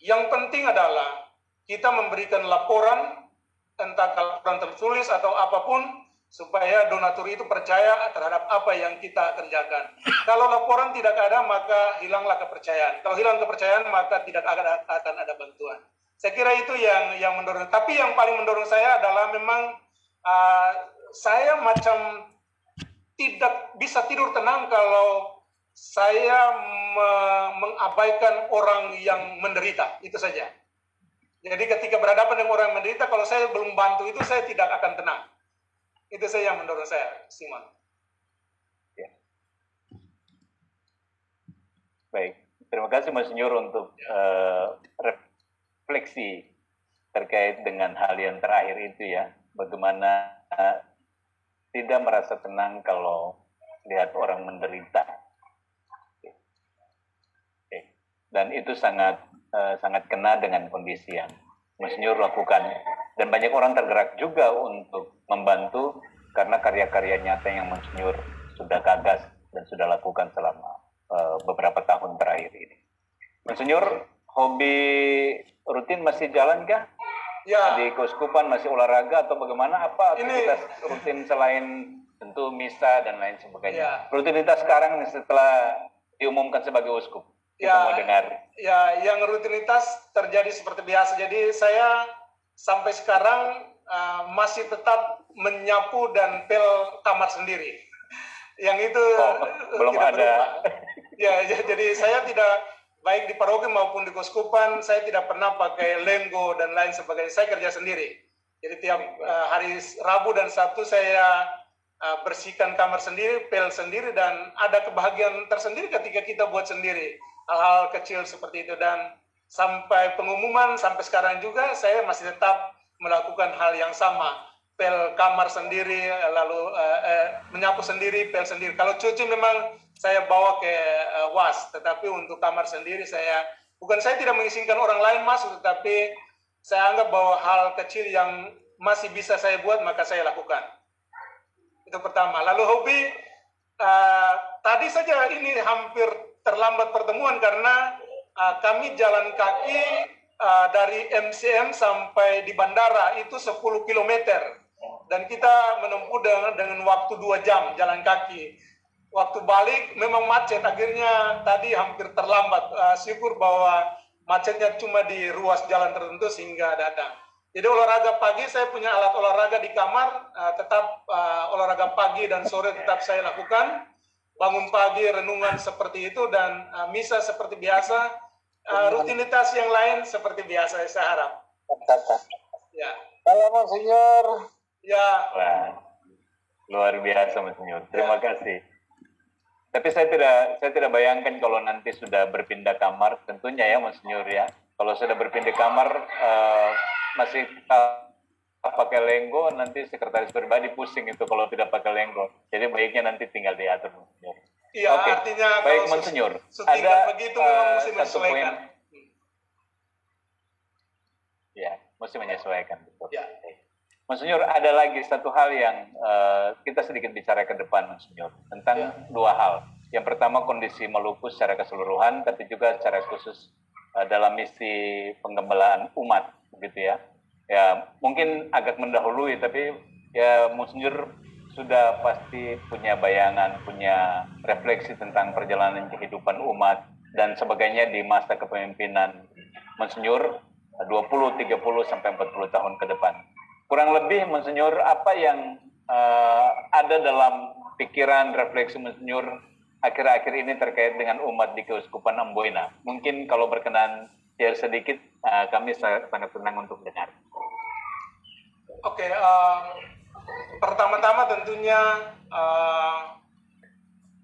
Yang penting adalah kita memberikan laporan, entah laporan tertulis atau apapun, supaya donatur itu percaya terhadap apa yang kita kerjakan. Kalau laporan tidak ada, maka hilanglah kepercayaan. Kalau hilang kepercayaan, maka tidak akan ada bantuan. Saya kira itu yang mendorong. Tapi yang paling mendorong saya adalah memang saya macam tidak bisa tidur tenang kalau saya mengabaikan orang yang menderita. Itu saja. Jadi ketika berhadapan dengan orang yang menderita, kalau saya belum bantu itu, saya tidak akan tenang. Itu saya yang mendorong saya, Simon. Ya. Baik, terima kasih Monsinyur untuk refleksi terkait dengan hal yang terakhir itu ya. Bagaimana tidak merasa tenang kalau lihat orang menderita. Dan itu sangat kena dengan kondisi yang Monsinyur lakukan. Dan banyak orang tergerak juga untuk membantu karena karya-karya nyata yang Monsinyur sudah gagas dan sudah lakukan selama beberapa tahun terakhir ini. Monsinyur, hobi rutin masih jalan kah? Ya. Di keuskupan masih olahraga atau bagaimana? Apa aktivitas rutin selain tentu misa dan lain sebagainya? Ya. Rutinitas sekarang setelah diumumkan sebagai uskup? Ya, yang rutinitas terjadi seperti biasa. Jadi saya sampai sekarang masih tetap menyapu dan pel kamar sendiri. Yang itu belum tidak ada. Berubah. Ya, jadi saya tidak, baik di paroki maupun di keuskupan, saya tidak pernah pakai lenggo dan lain sebagainya. Saya kerja sendiri. Jadi tiap hari Rabu dan Sabtu saya bersihkan kamar sendiri, pel sendiri, dan ada kebahagiaan tersendiri ketika kita buat sendiri hal-hal kecil seperti itu. Dan sampai pengumuman sampai sekarang juga saya masih tetap melakukan hal yang sama, pel kamar sendiri, lalu menyapu sendiri, pel sendiri. Kalau cuci memang saya bawa ke was, tetapi untuk kamar sendiri saya tidak mengizinkan orang lain masuk, tetapi saya anggap bahwa hal kecil yang masih bisa saya buat maka saya lakukan. Itu pertama. Lalu hobi, tadi saja ini hampir terlambat pertemuan karena kami jalan kaki dari MCM sampai di bandara itu 10 km dan kita menempuh dengan waktu 2 jam jalan kaki. Waktu balik memang macet, akhirnya tadi hampir terlambat. Syukur bahwa macetnya cuma di ruas jalan tertentu sehingga datang. Jadi olahraga pagi, saya punya alat olahraga di kamar, tetap olahraga pagi dan sore tetap saya lakukan. Bangun pagi, renungan seperti itu, dan misa seperti biasa. Rutinitas yang lain seperti biasa, saya harap. Ya. Halo Monsinyur. Ya. Wah, luar biasa Monsinyur. Terima kasih. Tapi saya tidak bayangkan kalau nanti sudah berpindah kamar, tentunya ya Monsinyur ya. Kalau sudah berpindah kamar masih pakai lenggo, nanti sekretaris pribadi pusing itu kalau tidak pakai lenggo. Jadi baiknya nanti tinggal diatur Monsinyur. Iya, artinya baik kalau Monsinyur. Ada begitu memang mesti menyesuaikan. Ya, mesti menyesuaikan betul. Ya. Monsinyur, ada lagi satu hal yang kita sedikit bicara ke depan Monsinyur tentang dua hal. Yang pertama kondisi Maluku secara keseluruhan, tapi juga secara khusus dalam misi penggembalaan umat, begitu ya. Ya, mungkin agak mendahului, tapi ya Monsinyur sudah pasti punya bayangan, punya refleksi tentang perjalanan kehidupan umat dan sebagainya di masa kepemimpinan Monsinyur 20, 30, sampai 40 tahun ke depan. Kurang lebih Monsinyur, apa yang ada dalam pikiran refleksi Monsinyur akhir-akhir ini terkait dengan umat di Keuskupan Amboina? Mungkin kalau berkenan share sedikit, kami sangat senang untuk dengar. Oke, pertama-tama tentunya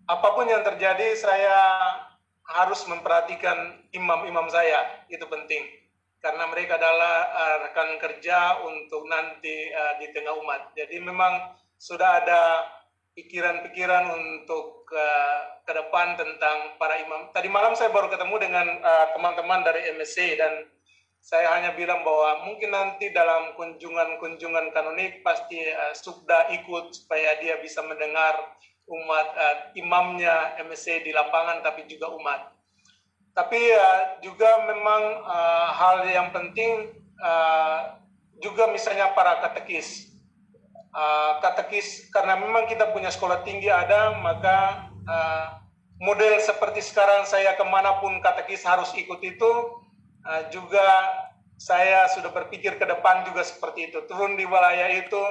apapun yang terjadi saya harus memperhatikan imam-imam saya, itu penting. Karena mereka adalah rekan kerja untuk nanti di tengah umat. Jadi memang sudah ada pikiran-pikiran untuk ke depan tentang para imam. Tadi malam saya baru ketemu dengan teman-teman dari MSC dan saya hanya bilang bahwa mungkin nanti dalam kunjungan-kunjungan kanonik pasti Sukda ikut supaya dia bisa mendengar umat imamnya MSC di lapangan, tapi juga umat. Tapi juga memang hal yang penting juga misalnya para katekis. Katekis karena memang kita punya sekolah tinggi ada, maka model seperti sekarang saya kemanapun katekis harus ikut itu. Juga saya sudah berpikir ke depan juga seperti itu. Turun di wilayah itu,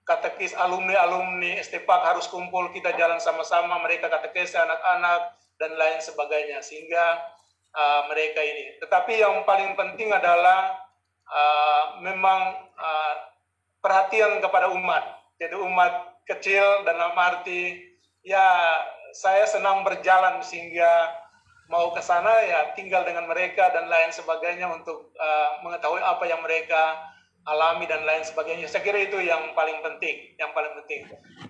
katekis alumni Estepak harus kumpul, kita jalan sama-sama, mereka katekis anak-anak dan lain sebagainya, sehingga mereka ini. Tetapi yang paling penting adalah memang perhatian kepada umat. Jadi umat kecil dalam arti ya saya senang berjalan sehingga mau ke sana ya tinggal dengan mereka dan lain sebagainya untuk mengetahui apa yang mereka alami dan lain sebagainya. Saya kira itu yang paling penting,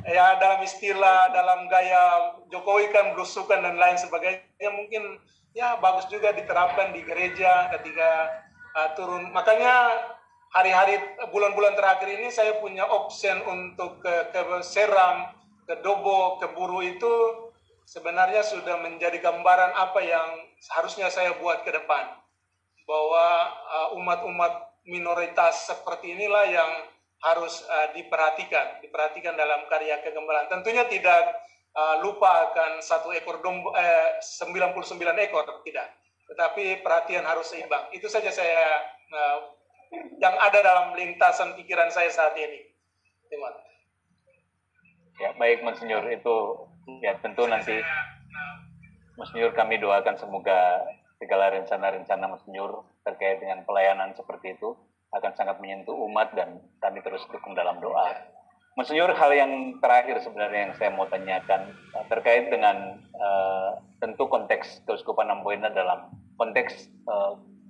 Ya dalam istilah, dalam gaya Jokowi kan belusukan dan lain sebagainya, mungkin ya bagus juga diterapkan di gereja ketika turun. Makanya hari-hari bulan-bulan terakhir ini saya punya option untuk ke Seram, ke Dobo, ke Buru itu sebenarnya sudah menjadi gambaran apa yang harusnya saya buat ke depan. Bahwa umat-umat minoritas seperti inilah yang harus diperhatikan dalam karya kegembiraan. Tentunya tidak lupa akan 1 ekor domba, 99 ekor, tidak. Tetapi perhatian harus seimbang. Itu saja saya yang ada dalam lintasan pikiran saya saat ini. Terima kasih. Ya, baik Monsinyur, itu ya tentu nanti Monsinyur kami doakan semoga segala rencana-rencana Monsinyur terkait dengan pelayanan seperti itu akan sangat menyentuh umat dan kami terus dukung dalam doa. Monsinyur, hal yang terakhir sebenarnya yang saya mau tanyakan terkait dengan tentu konteks Keuskupan Amboina dalam konteks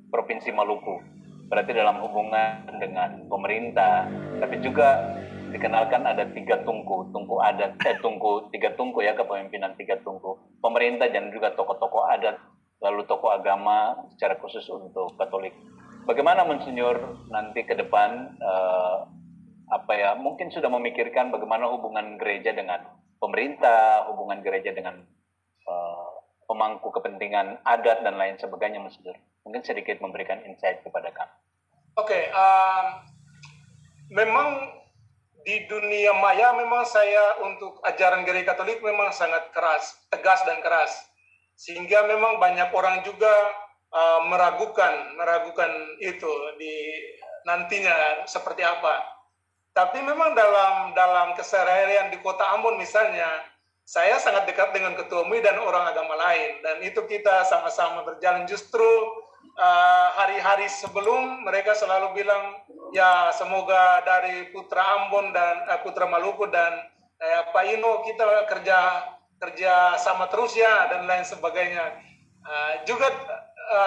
Provinsi Maluku, berarti dalam hubungan dengan pemerintah, tapi juga dikenalkan ada 3 tungku adat, 3 tungku ya, kepemimpinan 3 tungku, pemerintah dan juga tokoh-tokoh adat, lalu tokoh agama secara khusus untuk Katolik. Bagaimana Monsinyur nanti ke depan mungkin sudah memikirkan bagaimana hubungan gereja dengan pemerintah, hubungan gereja dengan pemangku kepentingan adat dan lain sebagainya, Monsinyur? Mungkin sedikit memberikan insight kepada kami. Oke, memang di dunia maya memang saya untuk ajaran gereja Katolik memang sangat keras, tegas dan keras. Sehingga memang banyak orang juga meragukan itu di nantinya seperti apa. Tapi memang dalam keseharian di Kota Ambon misalnya, saya sangat dekat dengan ketua MUI dan orang agama lain, dan itu kita sama-sama berjalan. Justru hari-hari sebelum mereka selalu bilang ya semoga dari Putra Ambon dan Putra Maluku dan Pak Ino kita kerja sama terus ya dan lain sebagainya. Juga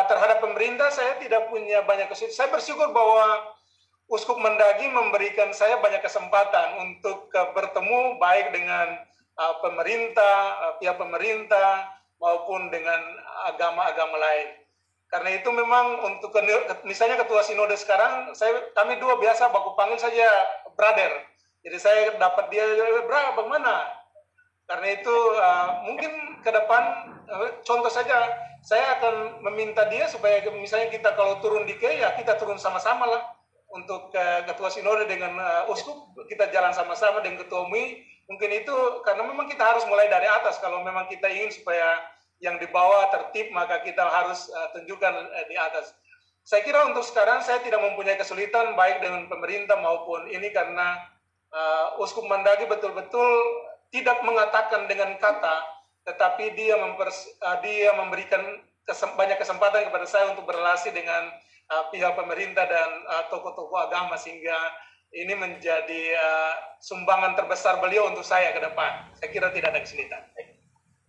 terhadap pemerintah saya tidak punya banyak kesulitan. Saya bersyukur bahwa Uskup Mendagi memberikan saya banyak kesempatan untuk bertemu baik dengan pihak pemerintah maupun dengan agama-agama lain. Karena itu memang untuk misalnya ketua sinode sekarang kami dua biasa baku panggil saja brother. Jadi saya dapat dia bagaimana? Karena itu mungkin ke depan contoh saja saya akan meminta dia supaya misalnya kita kalau turun di KEI ya kita turun sama-sama lah. Untuk ketua sinode dengan uskup kita jalan sama-sama dengan ketua MUI. Mungkin itu karena memang kita harus mulai dari atas. Kalau memang kita ingin supaya yang di bawah tertib, maka kita harus tunjukkan di atas. Saya kira untuk sekarang saya tidak mempunyai kesulitan baik dengan pemerintah maupun ini karena Uskup Mendagi betul-betul tidak mengatakan dengan kata, tetapi dia memberikan banyak kesempatan kepada saya untuk berrelasi dengan pihak pemerintah dan tokoh-tokoh agama, sehingga ini menjadi sumbangan terbesar beliau untuk saya ke depan. Saya kira tidak ada kesulitan.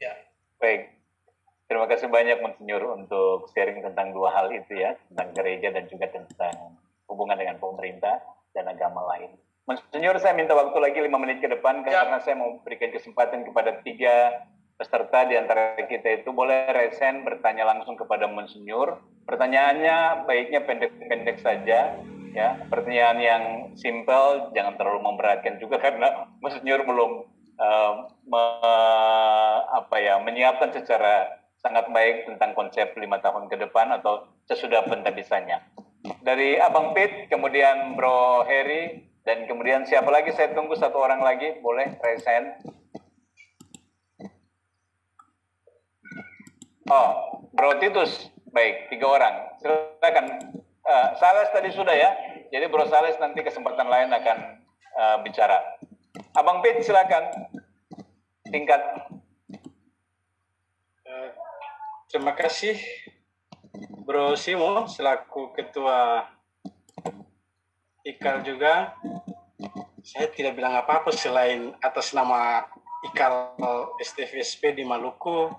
Ya. Baik. Terima kasih banyak Monsinyur untuk sharing tentang 2 hal itu ya, tentang gereja dan juga tentang hubungan dengan pemerintah dan agama lain. Monsinyur, saya minta waktu lagi 5 menit ke depan karena saya mau berikan kesempatan kepada 3 peserta di antara kita itu boleh resen bertanya langsung kepada Monsinyur. Pertanyaannya baiknya pendek-pendek saja, ya. Pertanyaan yang simple, jangan terlalu memberatkan juga karena Monsinyur belum menyiapkan secara sangat baik tentang konsep 5 tahun ke depan atau sesudah pentabisannya. Dari Abang Pit, kemudian Bro Heri, dan kemudian siapa lagi? Saya tunggu 1 orang lagi, boleh resen. Oh, Bro Titus, baik, 3 orang. Silakan. Sales tadi sudah ya, jadi Bro Sales nanti kesempatan lain akan bicara. Abang Pit, silakan. Singkat. Terima kasih, Bro Simo, selaku Ketua IKAL juga. Saya tidak bilang apa-apa selain atas nama IKAL STVSP di Maluku.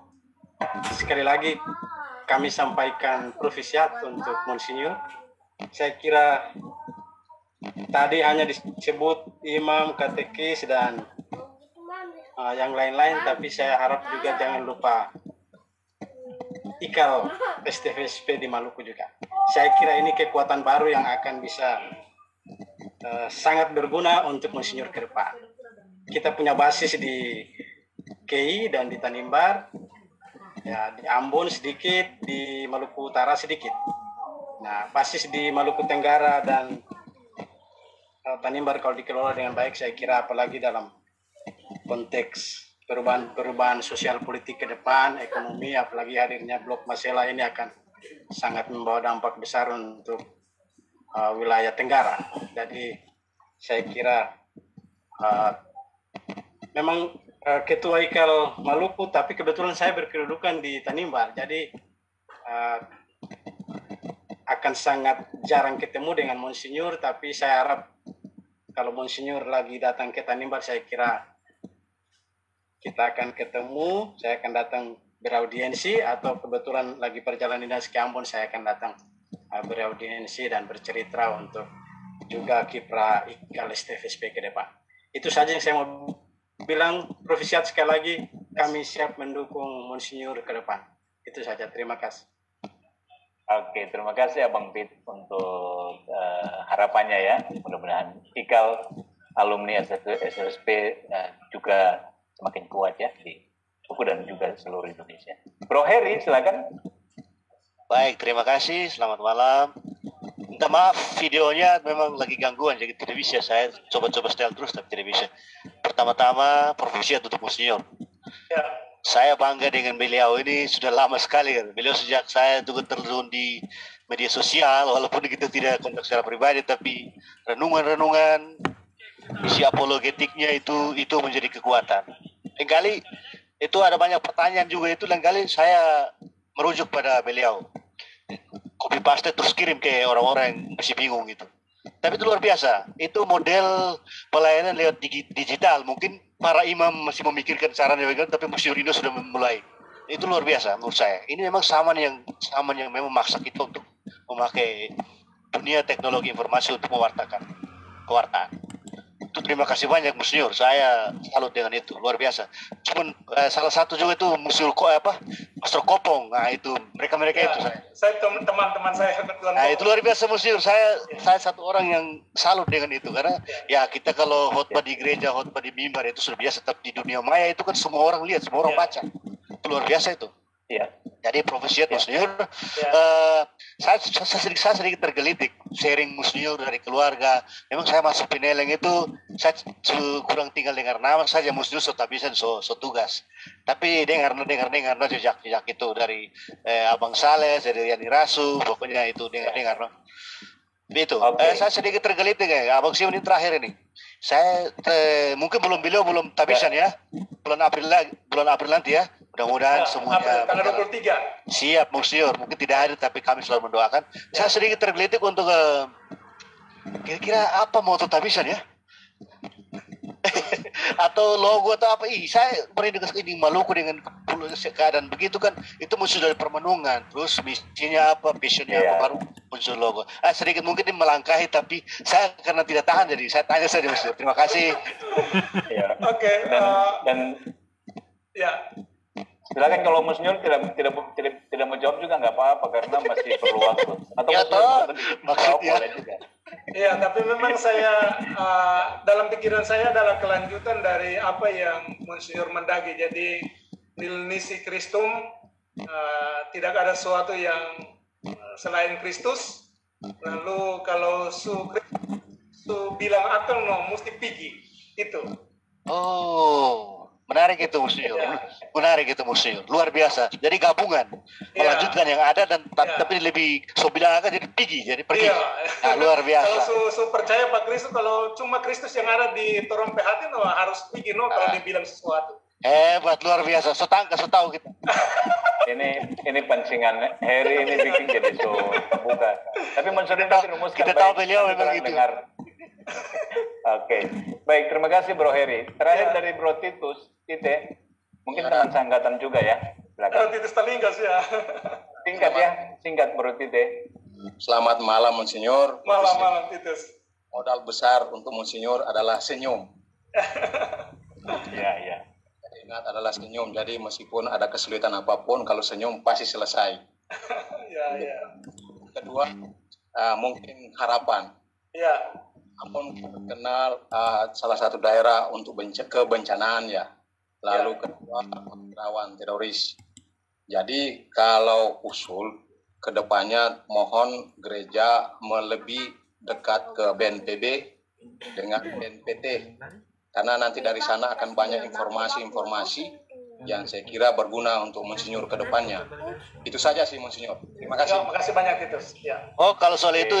Sekali lagi kami sampaikan profisiat untuk Monsinyur. Saya kira tadi hanya disebut imam, katekis, dan yang lain-lain, tapi saya harap juga jangan lupa IKAL STVSP di Maluku juga. Saya kira ini kekuatan baru yang akan bisa sangat berguna untuk Monsinyur ke depan. Kita punya basis di KI dan di Tanimbar, ya, di Ambon sedikit, di Maluku Utara sedikit. Nah, basis di Maluku Tenggara dan Tanimbar kalau dikelola dengan baik, saya kira apalagi dalam konteks perubahan sosial politik ke depan, ekonomi, apalagi hadirnya blok Masela ini akan sangat membawa dampak besar untuk wilayah Tenggara. Jadi saya kira memang Ketua IKAL Maluku, tapi kebetulan saya berkedudukan di Tanimbar, jadi akan sangat jarang ketemu dengan Monsinyur, tapi saya harap kalau Monsinyur lagi datang ke Tanimbar, saya kira kita akan ketemu, saya akan datang beraudiensi, atau kebetulan lagi perjalanan dinas ke Ambon, saya akan datang beraudiensi dan bercerita untuk juga kiprah IKAL STVSP ke depan. Itu saja yang saya mau bilang. Profisiat sekali lagi, kami siap mendukung Monsinyur ke depan. Itu saja, terima kasih. Oke, terima kasih Abang Pit untuk harapannya ya. Mudah-mudahan IKAL alumni STVSP juga semakin kuat ya di Maluku dan juga seluruh Indonesia. Bro Heri, silakan. Baik, terima kasih. Selamat malam. Minta maaf, videonya memang lagi gangguan, jadi tidak bisa. Saya coba-coba setel terus, tapi tidak bisa. Pertama-tama, profisiat untuk Monsinyur. Ya. Saya bangga dengan beliau ini sudah lama sekali kan. Beliau sejak saya juga terjun di media sosial, walaupun kita tidak kontak secara pribadi, tapi renungan-renungan, isi apologetiknya itu menjadi kekuatan. Kali itu ada banyak pertanyaan juga itu, dan kali saya merujuk pada beliau. Copy paste terus kirim ke orang-orang yang masih bingung gitu. Tapi itu luar biasa. Itu model pelayanan lewat digital. Mungkin para imam masih memikirkan caranya bagaimana, tapi Monsinyur Ino sudah memulai. Itu luar biasa menurut saya. Ini memang zaman yang memang memaksa kita untuk memakai dunia teknologi informasi untuk mewartakan kewartaan. Itu terima kasih banyak Monsinyur. Saya salut dengan itu, luar biasa. Cuman salah satu juga itu Monsinyur Master Kopong. Nah itu mereka ya, itu saya teman-teman saya kebetulan. Nah itu luar biasa Monsinyur. Saya satu orang yang salut dengan itu, karena ya kita kalau khotbah di gereja, khotbah di mimbar itu sudah biasa, tapi di dunia maya itu kan semua orang lihat, semua orang baca. Itu luar biasa itu. Iya. Jadi profesiat Monsinyur. Saya sedikit tergelitik sharing Monsinyur dari keluarga. Memang saya masuk Pineleng itu saya kurang tinggal dengar nama saja, Monsinyur so tak bisa so tugas. Tapi dengar jejak itu dari Abang Sales, dari Yani Rasu, pokoknya itu dengar. Itu. Saya sedikit tergelitik ya. Abang Simon ini terakhir ini. Saya mungkin beliau belum tabisan ya. Bulan April nanti ya. Mudah-mudahan semuanya tanggal 23. Siap Monsinyur, mungkin tidak hadir tapi kami selalu mendoakan. Saya sedikit tergelitik untuk kira-kira apa moto tabisan ya? Atau logo atau apa? Saya berintegrasi ini Maluku dengan keadaan begitu kan, itu musuh dari permenungan. Terus misinya apa, visionnya apa baru. muncul logo. Sedikit mungkin ini melangkahi, tapi saya karena tidak tahan, jadi saya tanya saja Monsinyur. Terima kasih. Ya. Oke. Dan ya. Silakan kalau Monsinyur tidak mau jawab juga nggak apa-apa karena masih perlu waktu. Atau ya maksudnya boleh juga. Iya, tapi memang saya dalam pikiran saya adalah kelanjutan dari apa yang Monsinyur mendaki. Jadi nil nisi Christum, tidak ada sesuatu yang selain Kristus. Lalu kalau su bilang akan no mesti pergi itu. Oh, menarik itu Monsinyur. Menarik itu Monsinyur. Luar biasa. Jadi gabungan melanjutkan yang ada dan tapi lebih bilang akan jadi pergi. Nah, luar biasa. Kalau su percaya Pak Kristus, kalau cuma Kristus yang ada di torong PHT no harus pergi no kalau dibilang sesuatu. Hebat, luar biasa. Setahu kita. Ini pancingan Harry ini bikin jadi buka. Tapi Monsinyur kita tahu beliau memang gitu. Oke, baik, terima kasih Bro Harry. Terakhir dari Bro Titus, Tite, mungkin teman seangkatan juga ya. Silakan. Titus Talinggas ya. Singkat Bro Tite. Selamat malam Monsinyur. Malam Titus. Modal besar untuk Monsinyur adalah senyum. Iya. Ingat adalah senyum. Jadi meskipun ada kesulitan apapun, kalau senyum pasti selesai. Iya. Kedua, mungkin harapan. Iya. Ampun kenal salah satu daerah untuk kebencanaan ya. Lalu kedua rawan teroris. Jadi kalau usul kedepannya mohon gereja lebih dekat ke BNPB dengan BNPT karena nanti dari sana akan banyak informasi-informasi yang saya kira berguna untuk Monsinyur ke depannya. Itu saja sih Monsinyur. Terima kasih. Terima kasih banyak Titus. Ya. Oh, kalau soal itu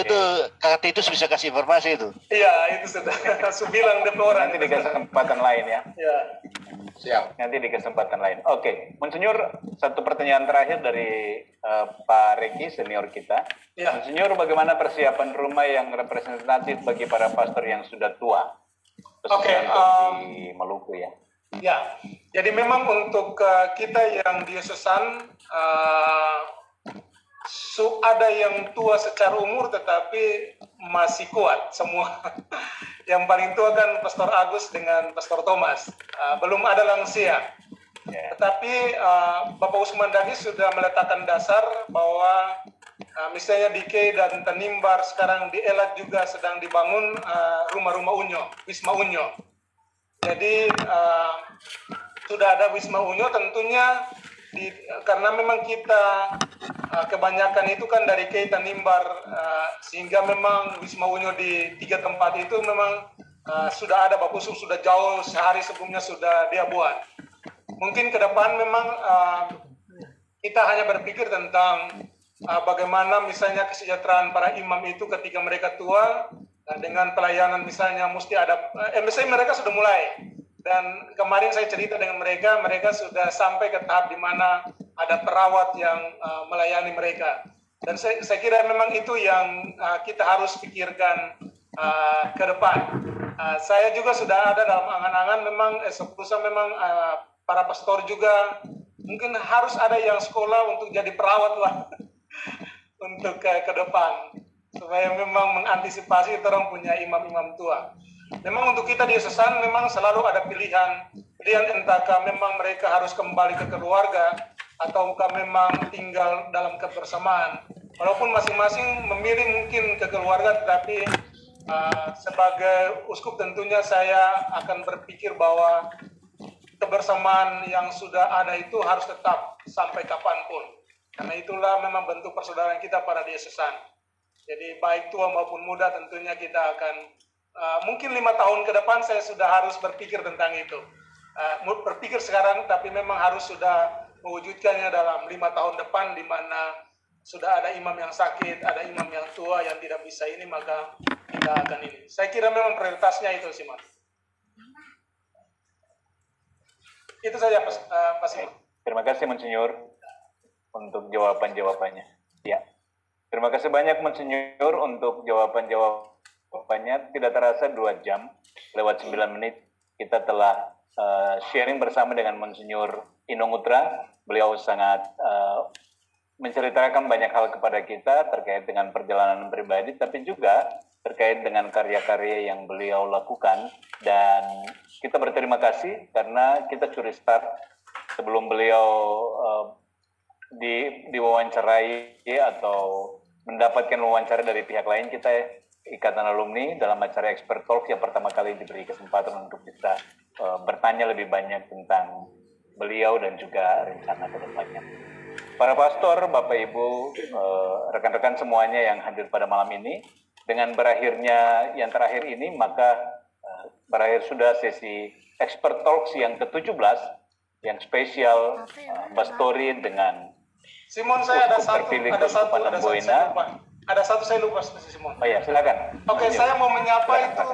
Kak Titus bisa kasih informasi itu. Iya, itu sudah. Subilang DP orang. Nanti di kesempatan lain ya. Iya. Siap. Nanti di kesempatan lain. Oke, Monsinyur, satu pertanyaan terakhir dari Pak Reki, senior kita. Ya. Monsinyur, bagaimana persiapan rumah yang representatif bagi para pastor yang sudah tua? Oke. Di Maluku ya. Ya, jadi memang untuk kita yang diosesan ada yang tua secara umur tetapi masih kuat semua. Yang paling tua kan Pastor Agus dengan Pastor Thomas, belum ada lansia. Tetapi Bapak Usman Dagi sudah meletakkan dasar bahwa misalnya di Kei dan Tanimbar sekarang di Elat juga sedang dibangun rumah-rumah Unyo, Wisma Unyo. Jadi sudah ada Wisma Unyo tentunya karena memang kita kebanyakan itu kan dari Kei Tanimbar sehingga memang Wisma Unyo di 3 tempat itu memang sudah ada Bapak Usum sudah jauh sehari sebelumnya sudah dia buat. Mungkin ke depan memang kita hanya berpikir tentang bagaimana misalnya kesejahteraan para imam itu ketika mereka tua. Dengan pelayanan misalnya mesti ada, misalnya mereka sudah mulai dan kemarin saya cerita dengan mereka sudah sampai ke tahap di mana ada perawat yang melayani mereka dan saya kira memang itu yang kita harus pikirkan ke depan. Saya juga sudah ada dalam angan-angan memang memang para pastor juga mungkin harus ada yang sekolah untuk jadi perawat lah untuk ke depan. Supaya memang mengantisipasi orang punya imam-imam tua. Memang untuk kita diosesan memang selalu ada pilihan entahkah memang mereka harus kembali ke keluarga ataukah memang tinggal dalam kebersamaan. Walaupun masing-masing memilih mungkin ke keluarga, tetapi sebagai uskup tentunya saya akan berpikir bahwa kebersamaan yang sudah ada itu harus tetap sampai kapanpun. Karena itulah memang bentuk persaudaraan kita para diosesan. Jadi baik tua maupun muda tentunya kita akan mungkin 5 tahun ke depan saya sudah harus berpikir tentang itu. Berpikir sekarang tapi memang harus sudah mewujudkannya dalam 5 tahun depan di mana sudah ada imam yang sakit, ada imam yang tua yang tidak bisa ini, maka kita akan ini. Saya kira memang prioritasnya itu sih Mas. Itu saja Pak Simon. Terima kasih Monsinyur untuk jawaban-jawabannya. Ya. Terima kasih banyak Monsinyur untuk jawaban-jawabannya. Tidak terasa 2 jam, lewat 9 menit kita telah sharing bersama dengan Monsinyur Inong Utra. Beliau sangat menceritakan banyak hal kepada kita terkait dengan perjalanan pribadi, tapi juga terkait dengan karya-karya yang beliau lakukan. Dan kita berterima kasih karena kita curi start sebelum beliau diwawancarai atau mendapatkan wawancara dari pihak lain. Kita Ikatan Alumni dalam acara Expert Talk yang pertama kali diberi kesempatan untuk bisa bertanya lebih banyak tentang beliau dan juga rencana ke depannya. Para pastor, Bapak Ibu, rekan-rekan semuanya yang hadir pada malam ini, dengan berakhirnya yang terakhir ini, maka berakhir sudah sesi Expert Talks yang ke-17 yang spesial Pastori dengan Simon, saya ada satu saya lupa, Simon. Oh ya, silakan. Oke, saya mau menyapa itu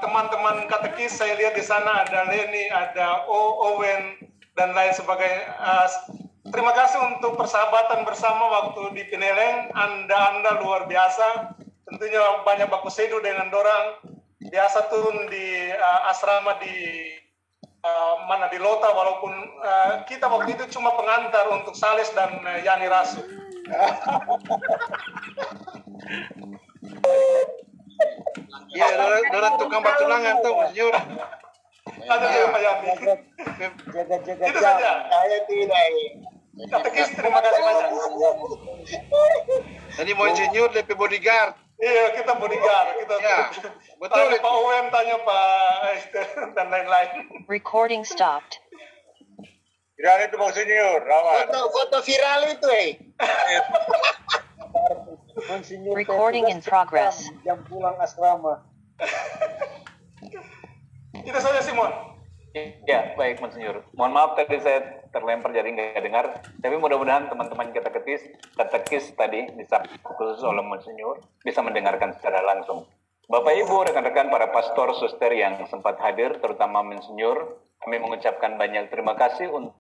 teman-teman katekis. Saya lihat di sana ada Leni, ada Owen dan lain sebagainya. Terima kasih untuk persahabatan bersama waktu di Pineleng. Anda luar biasa. Tentunya banyak baku sedu dengan dorang. Biasa turun di asrama di mana di Lota, walaupun kita waktu itu cuma pengantar untuk Sales dan Yani Rasu. Iya, dorang tukang batulangan tuh, Monsinyur. Ada Pak Yami. Jaga-jaga Itu saja. Saya tidak. Katekis, terima kasih banyak. Jadi Monsinyur DP bodyguard. Iya, kita bodyguard. Kita ya, betul. Tanya Pak Owen, tanya Pak dan lain-lain. Recording stopped. Viral itu Monsinyur, Foto viral itu, Recording in progress. Jam pulang asrama. Itu saja, Simon. Ya, baik Monsinyur. Mohon maaf tadi saya terlempar jadi nggak dengar. Tapi mudah-mudahan teman-teman katekis tadi khusus oleh Monsinyur bisa mendengarkan secara langsung. Bapak Ibu, rekan-rekan para pastor, suster yang sempat hadir, terutama Monsinyur, kami mengucapkan banyak terima kasih untuk